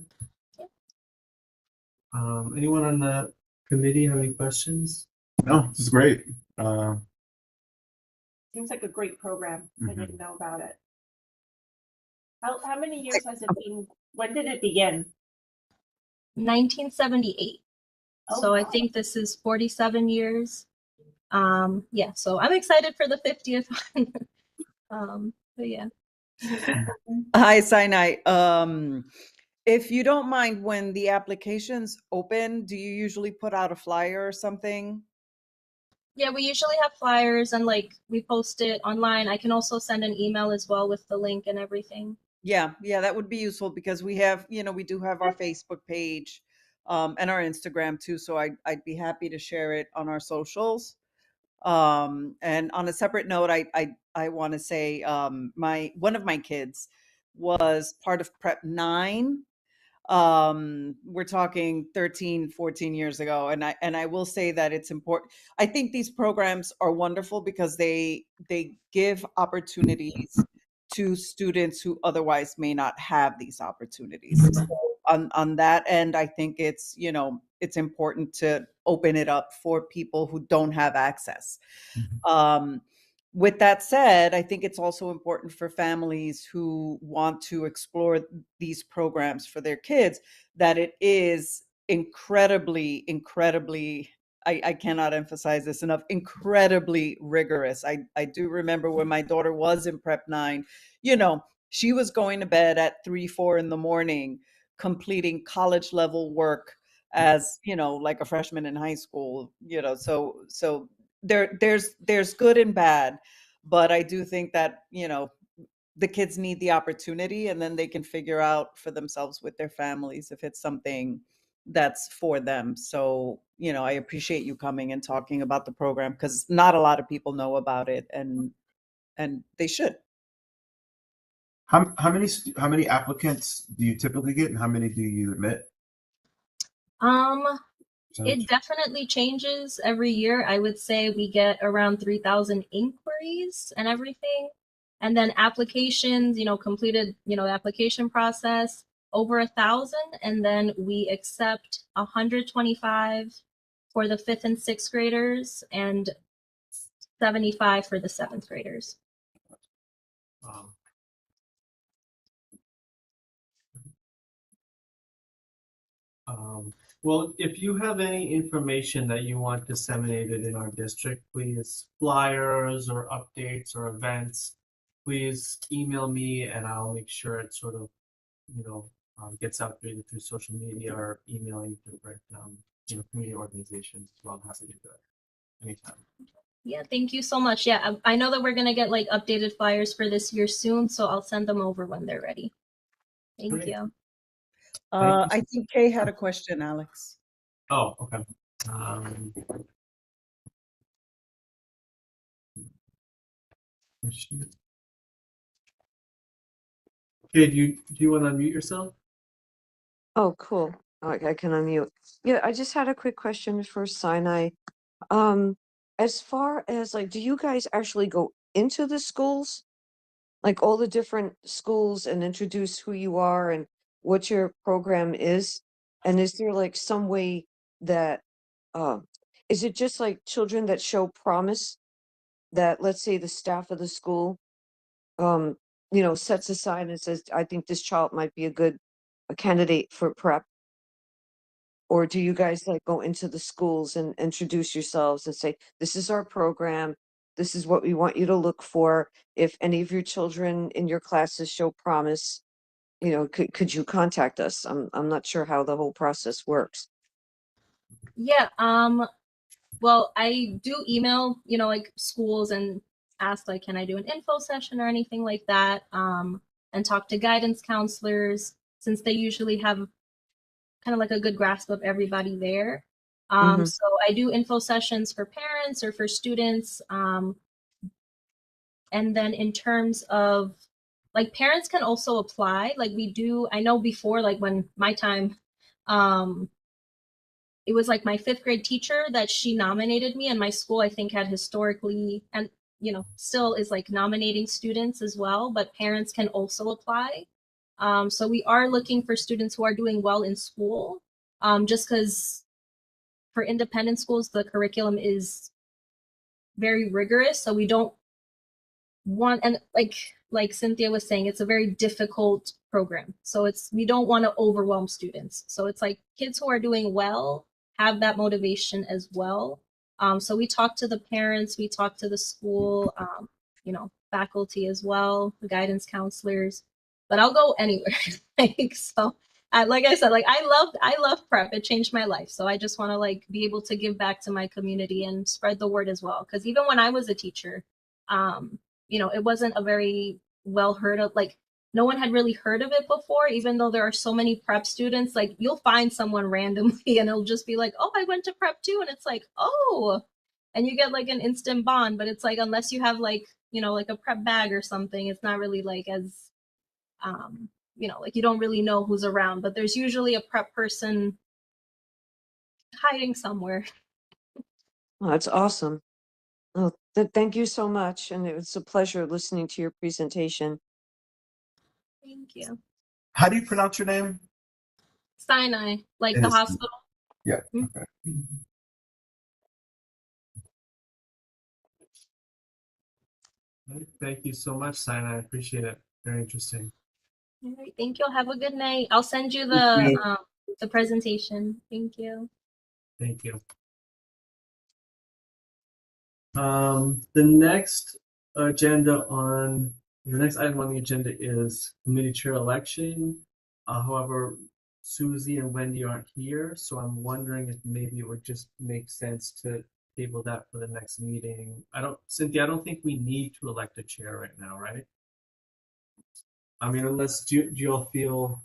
Anyone on the committee have any questions? No, this is great. Seems like a great program. I Mhm. didn't know about it. How many years has it been? When did it begin? 1978. Oh, So I wow. think this is 47 years. Yeah, so I'm excited for the 50th one. But yeah. Hi, Sinai. If you don't mind, when the applications open, do you usually put out a flyer or something? Yeah, we usually have flyers and we post it online. I can also send an email as well with the link and everything. Yeah, that would be useful because we have, we do have our Facebook page and our Instagram too. So I'd be happy to share it on our socials. And on a separate note, I want to say one of my kids was part of Prep 9. We're talking 13, 14 years ago, and I will say that it's important. I think these programs are wonderful because they give opportunities to students who otherwise may not have these opportunities. So on that end, I think it's it's important to open it up for people who don't have access. With that said, I think it's also important for families who want to explore these programs for their kids that it is incredibly, I cannot emphasize this enough, incredibly rigorous. I do remember when my daughter was in Prep 9, she was going to bed at 3, 4 in the morning, completing college level work as, like a freshman in high school, so there's good and bad, but I do think that the kids need the opportunity and then they can figure out for themselves with their families if it's something that's for them. So, you know, I appreciate you coming and talking about the program because not a lot of people know about it, and they should. How many applicants do you typically get, and how many do you admit? Um, Percentage? it definitely changes every year. I would say we get around 3,000 inquiries and everything. And then applications, completed, application process over 1,000. And then we accept 125 for the 5th and 6th graders and 75 for the 7th graders. Um, well, if you have any information that you want disseminated in our district, please, flyers or updates or events, please email me and I'll make sure it sort of, gets out either through social media or emailing different, community organizations as well. I'm happy to do it anytime. Yeah, thank you so much. Yeah, I know that we're going to get like updated flyers for this year soon, so I'll send them over when they're ready. Thank Great. you. I think Kay had a question, Alex. Oh, okay. Okay, do you want to unmute yourself? Oh, cool. I can unmute. Yeah, I just had a quick question for Sinai. As far as like, do you guys actually go into the schools, like all the different schools, and introduce who you are and what your program is? And is there like some way that, uh, is it just like children that show promise that, let's say, the staff of the school, um, sets aside and says, I think this child might be a candidate for prep? Or do you guys like go into the schools and introduce yourselves and say, this is our program, this is what we want you to look for? If any of your children in your classes show promise, could you contact us? I'm not sure how the whole process works. Yeah, well, I do email, like schools and ask like, can I do an info session or anything like that? And talk to guidance counselors since they usually have kind of like a good grasp of everybody there. Mhm. So I do info sessions for parents or for students. And then in terms of like parents can also apply. Like we do, I know before, like when my time, it was like my 5th grade teacher that she nominated me, and my school I think had historically and still is like nominating students as well, but parents can also apply. So we are looking for students who are doing well in school, just because for independent schools the curriculum is very rigorous, so we don't want, and like Cynthia was saying, it's a very difficult program, so we don't want to overwhelm students. So it's like kids who are doing well have that motivation as well. So we talk to the parents, we talk to the school, faculty as well, the guidance counselors, but I'll go anywhere. Like, so like I said, like I love prep. It changed my life, so I just want to like be able to give back to my community and spread the word as well, because even when I was a teacher, it wasn't a very well heard of, like no one had really heard of it before, even though there are so many prep students. Like you'll find someone randomly and it'll just be like, oh, I went to prep too. And it's like, oh, and you get like an instant bond. But it's like, unless you have like, like a prep bag or something, it's not really like as, like you don't really know who's around, but there's usually a prep person hiding somewhere. Oh, that's awesome. Oh, thank you so much. And it was a pleasure listening to your presentation. Thank you. How do you pronounce your name? Sinai, like It the is- hospital. Yeah. Mhm. Okay. Thank you so much, Sinai. I appreciate it. Very interesting. All right, thank you. Have a good night. I'll send you Thank the presentation. Thank you. Thank you. The next item on the agenda is committee chair election. However, Susie and Wendy aren't here, so I'm wondering if maybe it would just make sense to table that for the next meeting. Cynthia, I don't think we need to elect a chair right now, right? I mean, unless do you all feel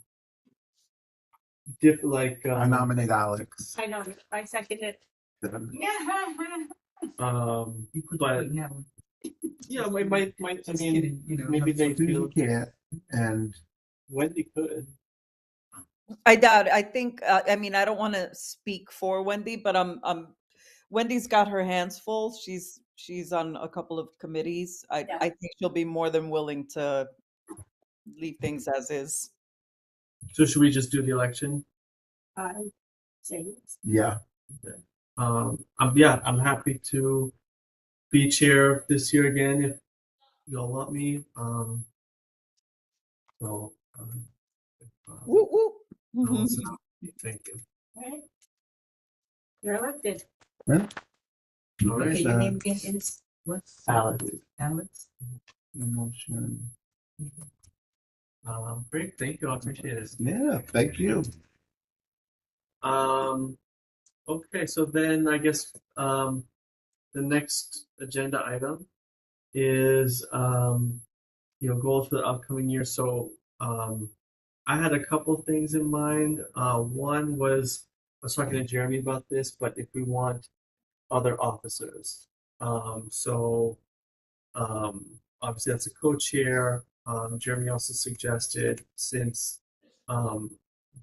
like I nominate Alex. I know, I second it. You could But- put that one. yeah, I Just mean, kidding, you know. maybe they You feel can't, and Wendy could. I doubt. I think. I mean, I don't want to speak for Wendy, but Wendy's got her hands full. She's on a couple of committees. Yeah. I think she'll be more than willing to leave things as is. So should we just do the election? I say yes. yeah, I'm happy to be chair this year again if y'all want me. So, Woo woo. I'll listen up. Thank you. Alright. You're elected. All Okay, right. your name again is what? Alex. Alex? emotion. Great, thank you. I appreciate it. Yeah, thank you. Okay, so then I guess the next agenda item is goals for the upcoming year. So I had a couple things in mind. One was I was talking to Jeremy about this, but if we want other officers, obviously that's a co-chair. Jeremy also suggested since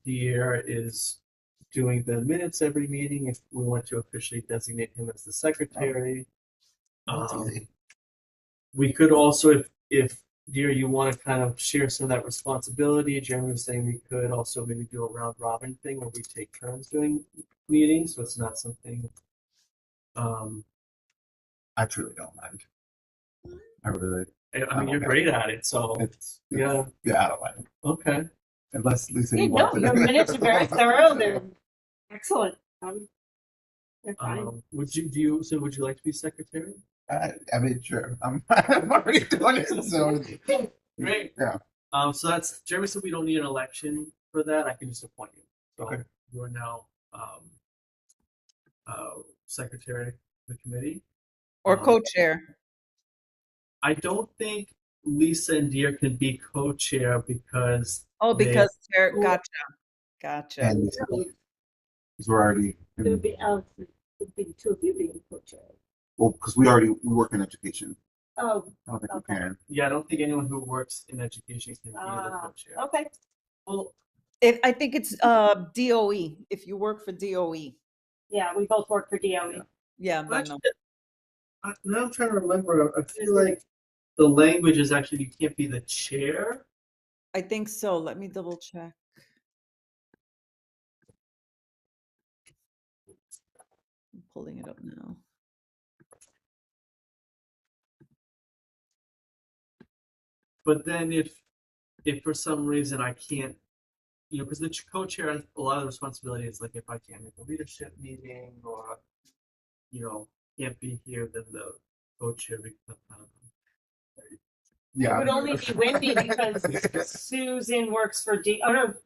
Dier is doing the minutes every meeting, if we want to officially designate him as the secretary. We could also, if Dier, you want to kind of share some of that responsibility. Jeremy was saying we could also maybe do a round robin thing where we take turns doing meetings, so it's not something. I truly don't mind. I really, I mean, you're great at it, so it's yeah. I don't mind. Okay. Unless Lisa, Yeah, you no, want your minutes are very thorough. They're excellent. They're fine. Would you would you like to be secretary? I mean, sure. I'm already doing it, so Great. Yeah. So that's Jeremy said we don't need an election for that. I can just appoint you. So Okay. you are now secretary of the committee. Or co-chair. I don't think Lisa and Deer can be co-chair because Oh, they- because they're gotcha. and because we're already It would be Alex. It would be the two of you being co-chair. well, because we work in education. Oh, I don't think Okay. we can. yeah, I don't think anyone who works in education can be the Ah, co-chair. okay. Well, I think it's DOE. If you work for DOE. Yeah, we both work for DOE. Yeah, but no. now I'm trying to remember. I feel like the language is actually you can't be the chair. I think so. Let me double check. I'm pulling it up now. But then if for some reason I can't, because the co-chair has a lot of the responsibility is like if I can't make a leadership meeting or, can't be here, then the co-chair becomes. It would only be Wendy because Susan works for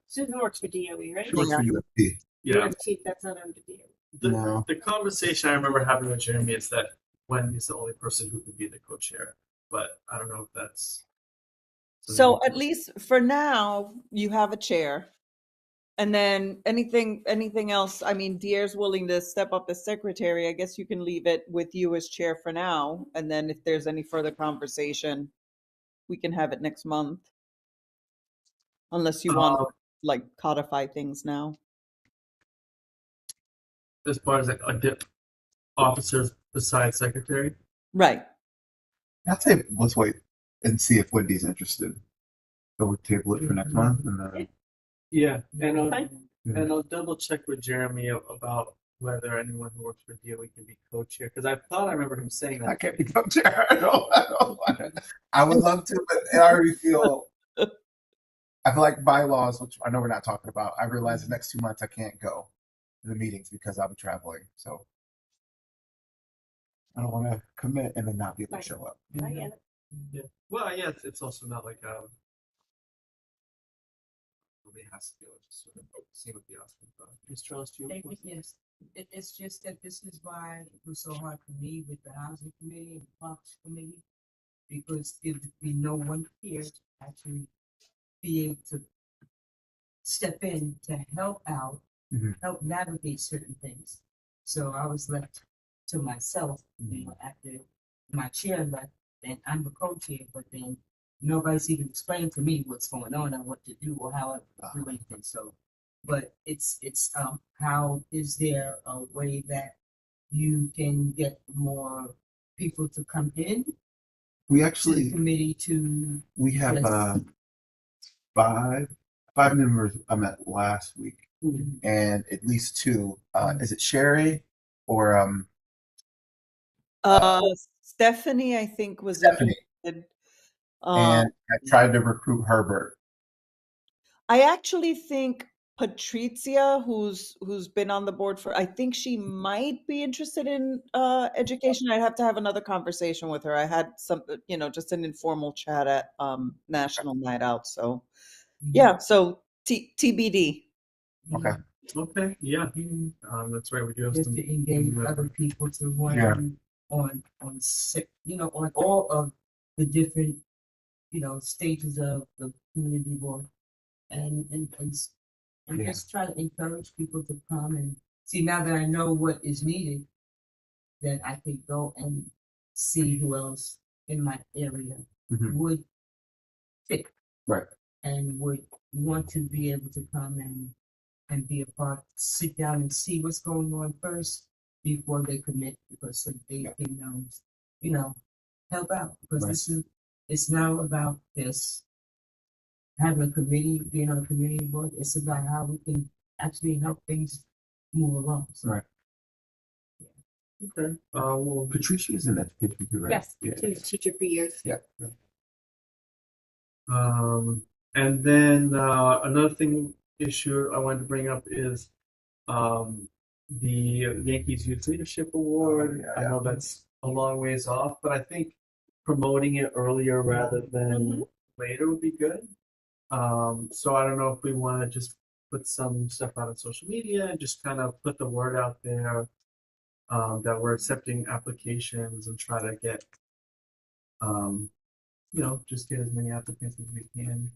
Susan works for DOE, right? She works for UFP. Yeah. UFT, that's not under DOE. The conversation I remember having with Jeremy is that Wendy's the only person who could be the co-chair, but I don't know if that's. So at least for now, you have a chair. And then anything else, I mean, Dier's willing to step up as secretary. I guess you can leave it with you as chair for now. And then if there's any further conversation, we can have it next month. Unless you want to like codify things now. As far as like officers besides secretary. Right. I'd say let's wait and see if Wendy's interested. So we'll table it for next month, and then Yeah, and Fine. I'll double check with Jeremy about whether anyone who works for DOE can be co-chair because I thought I remember him saying that. I can't become chair. I don't want it. I would love to, but I already feel. I feel like bylaws, which I know we're not talking about. I realize the next 2 months I can't go to the meetings because I'll be traveling. So I don't want to commit and then not be able to show up. I get it. Yeah. Well, yeah, it's also not like nobody has to go just sort of see what the options are. Ms. Charles, do you? Yes, it's just that this is why it was so hard for me with the housing committee and the parks committee. Because there would be no one here to actually be able to step in to help out, Mhm. help navigate certain things. So I was left to myself, after my chair left, and I'm the co-chair, but then nobody's even explained to me what's going on and what to do or how I do anything. So, but it's how is there a way that you can get more people to come in We to the actually, committee to we have, Yes. five members I met last week, and at least two. Is it Sherry or Uh, Stephanie, I think, was Stephanie? interested. And I tried to recruit Herbert. I actually think Patrizia, who's been on the board for, I think she might be interested in education. I'd have to have another conversation with her. I had some, just an informal chat at National Night Out. So yeah, so TBD. Okay. Okay, yeah, that's right, we do have just some. to engage other people to want Yeah. on on all of the different stages of the community work and Yeah. just try to encourage people to come and see. Now that I know what is needed, then I could go and see who else in my area Mhm. would fit Right. and would want to be able to come and be a part, sit down and see what's going on first before they commit, because so they can, help out. Because Right. it's now about this having a committee, being on a community board. It's about how we can actually help things move along. So, Right. Okay, well, Patricia is in education too, right? Yes, Yeah. she was a teacher for years. Yeah. and then another issue I wanted to bring up is the Yankees Youth Leadership Award. Yeah, I yeah. know that's a long ways off, but I think promoting it earlier rather than later would be good. So I don't know if we want to just put some stuff out on social media and just kind of put the word out there that we're accepting applications and try to get just get as many applicants as we can.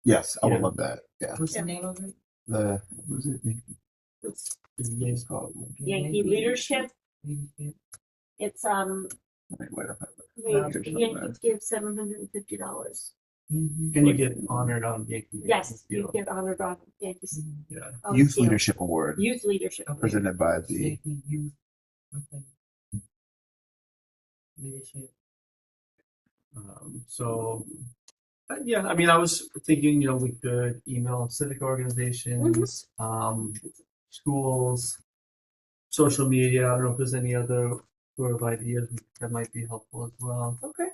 Yes, I would Yeah. love that. Yeah. what's the name of it? The what was it? It's the game's called. Yankee Leadership. Leadership. It's Wait, Yankees give $750. Mhm. Can you get honored on Yankee? Yes, you Field? get honored on Yankees. Yeah. on the Youth field. Leadership Award Youth Leadership. presented by the Yankee Youth. Okay. Leadership. So, yeah, I mean, I was thinking, we could email civic organizations, schools, social media. I don't know if there's any other sort of ideas that might be helpful as well. Okay.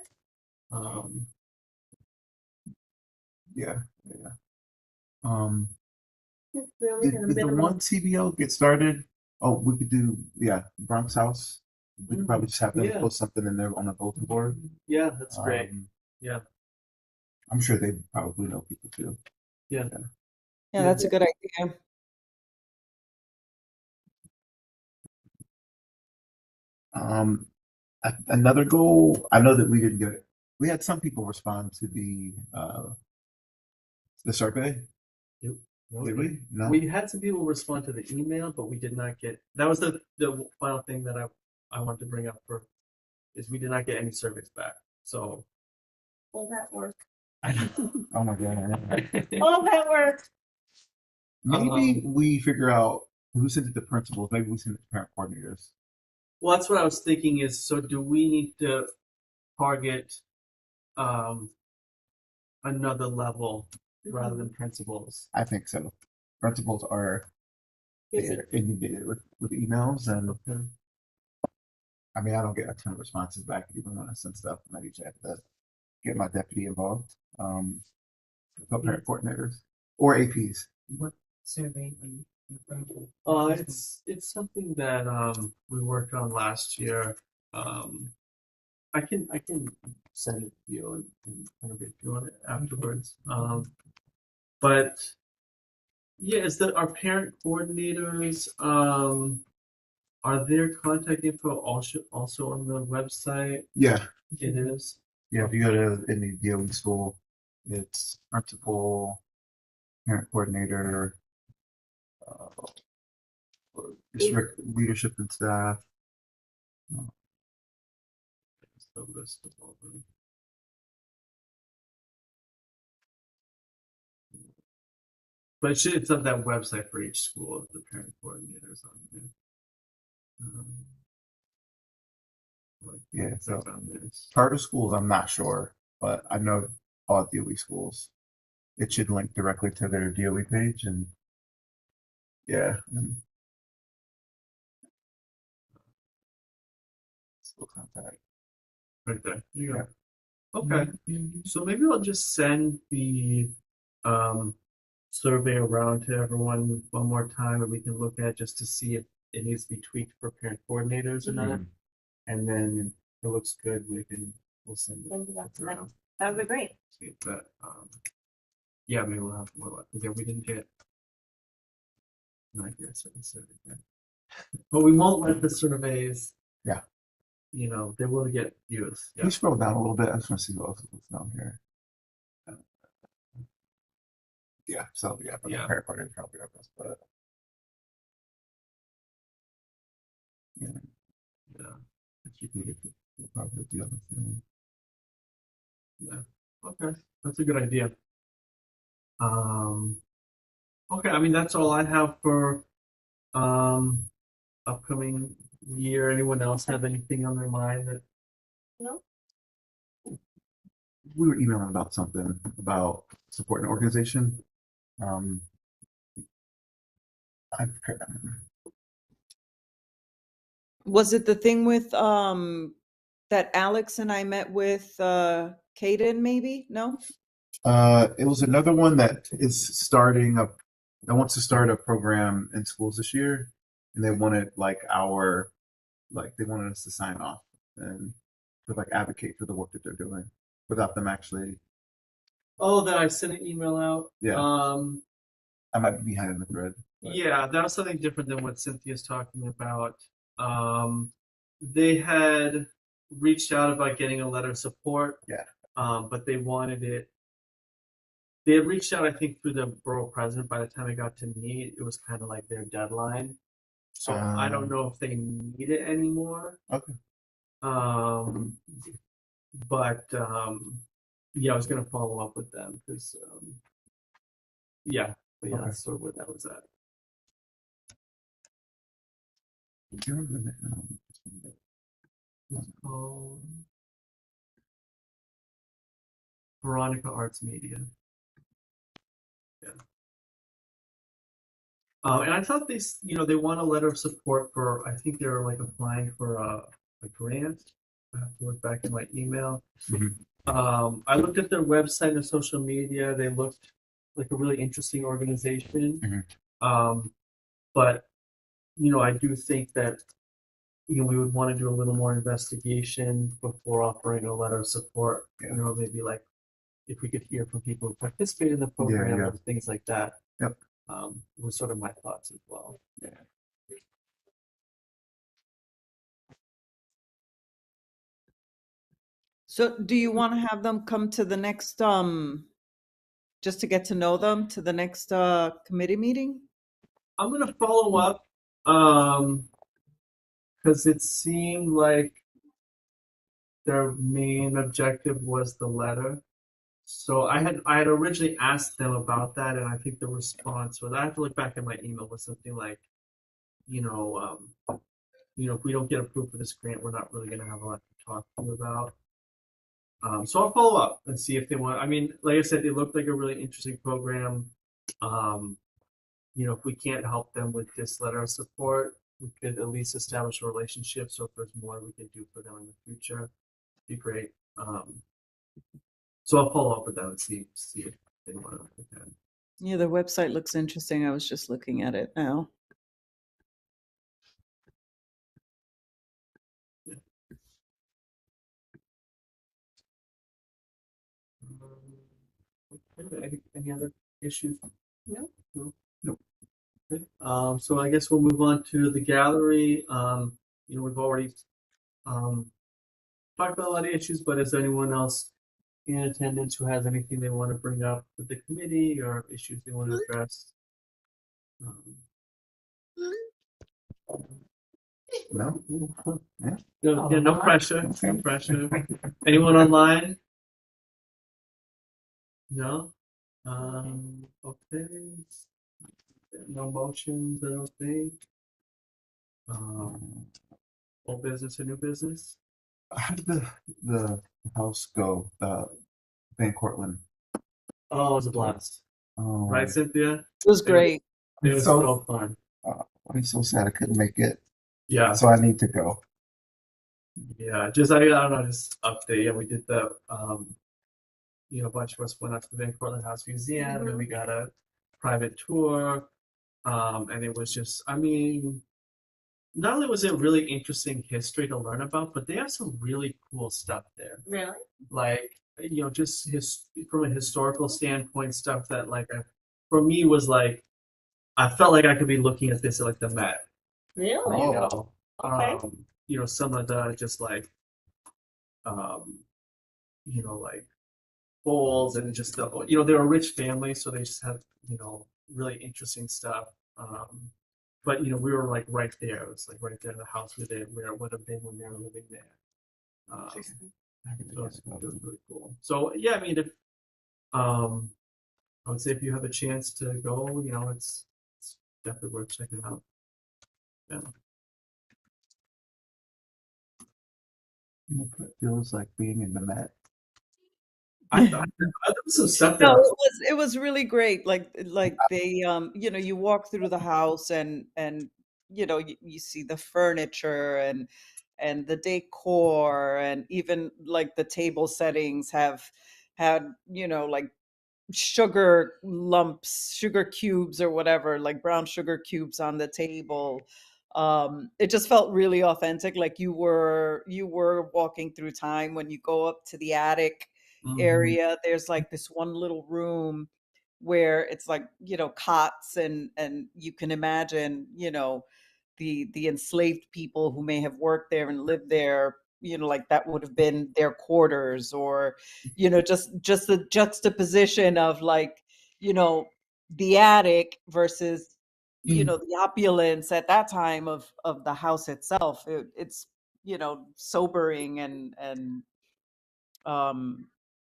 yeah. Um, It's really did a the minimum. one CBO get started? Oh, we could do Bronx House. We could probably just have them Yeah. post something in there on the bulletin board. Yeah, that's great. Yeah. I'm sure they probably know people too. Yeah. Yeah, that's a good idea. Another goal. I know that we didn't get it. We had some people respond to the survey. Did we? No. We had some people respond to the email, but we did not get. That was the final thing that I wanted to bring up is we did not get any surveys back. So. All that work. Oh my god. All that work. Maybe we figure out who sent it to principals. Maybe we send it to parent coordinators. Well, that's what I was thinking is, so do we need to target another level rather than principals? I think so. Principals are inundated with emails, and I mean, I don't get a ton of responses back even when I send stuff, and I usually have to get my deputy involved. Parent coordinators or APs. What survey are you referring to? It's something that we worked on last year. I can send it to you and kind of get you on it afterwards. But yeah, is that our parent coordinators? Are their contact info also on the website? Yeah, It is. yeah. If you go to any DOE school, it's principal, parent coordinator, district leadership and staff. It's the list of all the- But it's on that website for each school, the parent coordinators on there. Like, Yeah, so click on this. charter schools, I'm not sure, but I know all DOE schools. It should link directly to their DOE page, and yeah. School contact. Right there. You go. Okay. So maybe I'll just send the survey around to everyone one more time, and we can look at just to see if it needs to be tweaked for parent coordinators or not. And then if it looks good, we'll send it Send it out to them. around. That would be great. See if that, yeah, maybe we'll have more luck, because yeah, we didn't get. No, I guess I said it, yeah. But we won't let the surveys. Yeah. You know, they will get views. Can you scroll down a little bit? I just want to see what else is down here. Yeah, so yeah, for the Yeah. parent coordinator, probably our best, but yeah, Yeah. if you can get the probably the other thing. Yeah. Okay, that's a good idea. Okay, I mean, that's all I have for upcoming year. Anyone else have anything on their mind that No? We were emailing about something about supporting an organization. I forget. Was it the thing with that Alex and I met with Kaden, maybe? No? It was another one that is starting up, that wants to start a program in schools this year, and they wanted they wanted us to sign off and sort of like advocate for the work that they're doing without them actually. Oh, that I sent an email out. Yeah. I might be behind in the thread. but- Yeah, that was something different than what Cynthia's talking about. They had reached out about getting a letter of support. Yeah. But they wanted it. They had reached out, I think, through the borough president. By the time it got to me, it was kind of like their deadline. So I don't know if they need it anymore. Okay. But yeah, I was gonna follow up with them because yeah, but yeah, Okay. that's sort of where that was at. Veronica Arts Media. Yeah. And I thought they want a letter of support for, I think they're like applying for a grant. I have to look back in my email. Mhm. I looked at their website and social media. They looked like a really interesting organization. But, I do think that, we would want to do a little more investigation before offering a letter of support. Yeah. Maybe like if we could hear from people who participate in the program yeah. and things like that. Yep. Was sort of my thoughts as well. Yeah. So do you want to have them come to the next, just to get to know them, to the next committee meeting? I'm gonna follow up, because it seemed like their main objective was the letter. So I had originally asked them about that, and I think the response was, I have to look back at my email, was something like, if we don't get approved for this grant, we're not really gonna have a lot to talk to you about. So I'll follow up and see if they want. I mean, like I said, it looked like a really interesting program. If we can't help them with this letter of support, we could at least establish a relationship. So if there's more we can do for them in the future, it'd be great. So I'll follow up with them and see if they want to attend. Yeah, the website looks interesting. I was just looking at it now. Any other issues? No. No. Good. So I guess we'll move on to the gallery. We've already talked about a lot of issues, but is anyone else in attendance who has anything they want to bring up with the committee or issues they want to address? Um, No? Yeah. no pressure, no pressure. Anyone online? No? Okay. No motions, I don't think. Old business or new business? How did the house go? Van Cortlandt. Oh, it was a blast. Oh, Right, Cynthia? It was great. It was So- so fun. I'm so sad I couldn't make it. Yeah, So I need to go. yeah. Just I don't know, just update. Yeah, we did the a bunch of us went out to the Van Cortlandt House Museum and we got a private tour. And it was just, I mean, not only was it really interesting history to learn about, but they have some really cool stuff there. Really? Like, just from a historical standpoint, stuff that for me was like, I felt like I could be looking at this at like the Met. Really? You know, Okay. some of the just like bowls and just they're a rich family, so they just have really interesting stuff. But we were like right there. It was like right there in the house where it would have been when they were living there. So it was really cool. So yeah, I mean, if I would say if you have a chance to go, it's definitely worth checking out. Yeah. It feels like being in the Met. I thought there was some stuff No, there. it was really great. Like they you walk through the house and you see the furniture and the decor, and even like the table settings have had like sugar lumps, sugar cubes or whatever, like brown sugar cubes on the table. It just felt really authentic, like you were walking through time. When you go up to the attic Mhm. area, there's like this one little room where it's like cots, and you can imagine the enslaved people who may have worked there and lived there, like that would have been their quarters, or just the juxtaposition of like the attic versus the opulence at that time of the house itself. It's sobering, and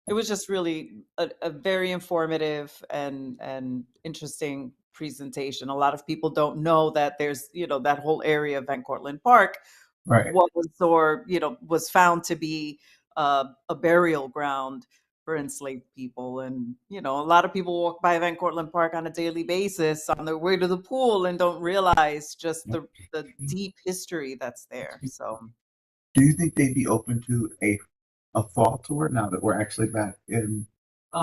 it was just really a very informative and interesting presentation. A lot of people don't know that there's that whole area of Van Cortlandt Park Right. was found to be a burial ground for enslaved people. And a lot of people walk by Van Cortlandt Park on a daily basis on their way to the pool and don't realize just the deep history that's there. So Do you think they'd be open to a fall tour now that we're actually back in? I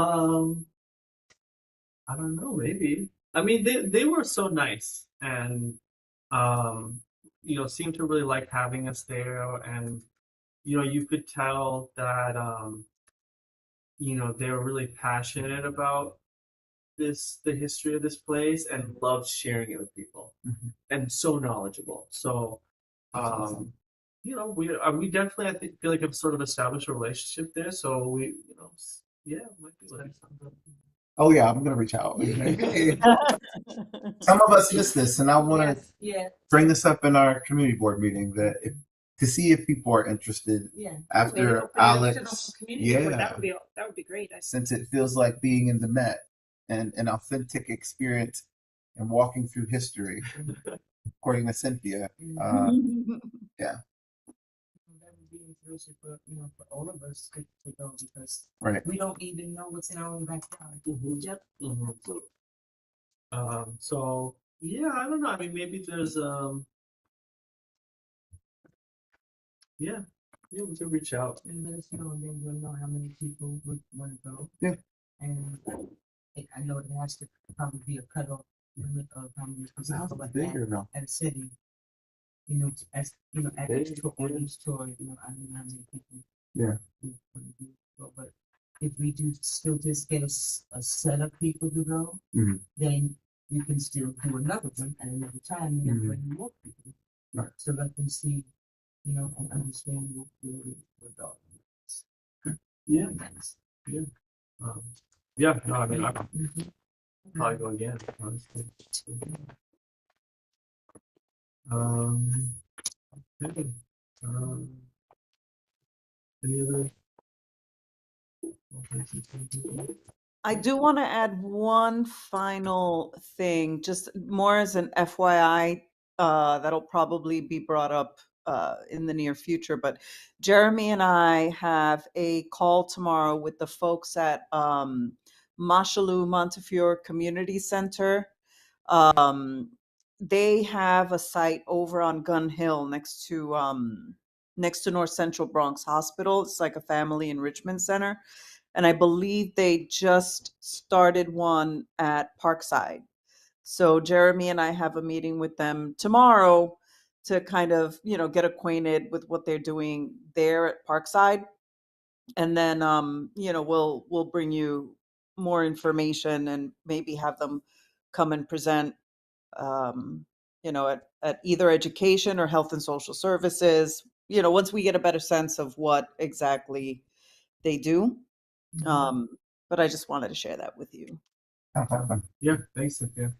don't know, maybe. I mean, they were so nice and seemed to really like having us there, and you could tell that they were really passionate about the history of this place and loved sharing it with people, and so knowledgeable. So we definitely, I think, feel like have sort of established a relationship there. So we, yeah, might be like something. Oh yeah, I'm gonna reach out. Some of us missed this, and I want to Yeah. bring this up in our community board meeting to see if people are interested Yeah. after Alex. Yeah, That would be great. since it feels like being in the Met and an authentic experience and walking through history, according to Cynthia. Yeah. That would be interesting for for all of us to go, because Right. we don't even know what's in our own backyard. Yep. So yeah, I don't know. I mean, maybe there's yeah, we can reach out. And let us know, and then we'll know how many people would want to go. Yeah. And I know it has to probably be a cutoff limit of how many Is the house people like bigger that now? at city. As at each tour, I don't know how many people. Yeah. who wanna do it. But if we do still just get a set of people to go, Mhm. then we can still do another one at another time and then Mhm. bring more people. Right. So let them see, and understand what really we're talking about. Yeah. Yeah, no, I mean, I'll probably go again, honestly. Okay. Any other? I do want to add one final thing, just more as an FYI, that'll probably be brought up in the near future. But Jeremy and I have a call tomorrow with the folks at Mashalou Montefiore Community Center. They have a site over on Gun Hill next to North Central Bronx Hospital. It's like a family enrichment center. And I believe they just started one at Parkside. So Jeremy and I have a meeting with them tomorrow to kind of, get acquainted with what they're doing there at Parkside. And then, we'll bring you more information and maybe have them come and present, at either education or health and social services, once we get a better sense of what exactly they do. But I just wanted to share that with you. Yeah, thanks, Cynthia.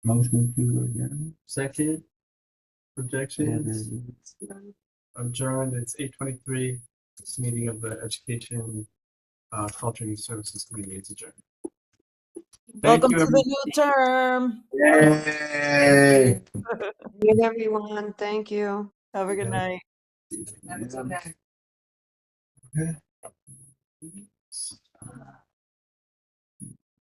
Motion to adjourn. Second, projections, adjourned, it's 8:23. This meeting of the Education, Culture and Youth Services Committee is adjourned. Thank Welcome you, to everyone. the new term. Yay! Good, everyone. Thank you. Have a good night. Have a good night. Okay.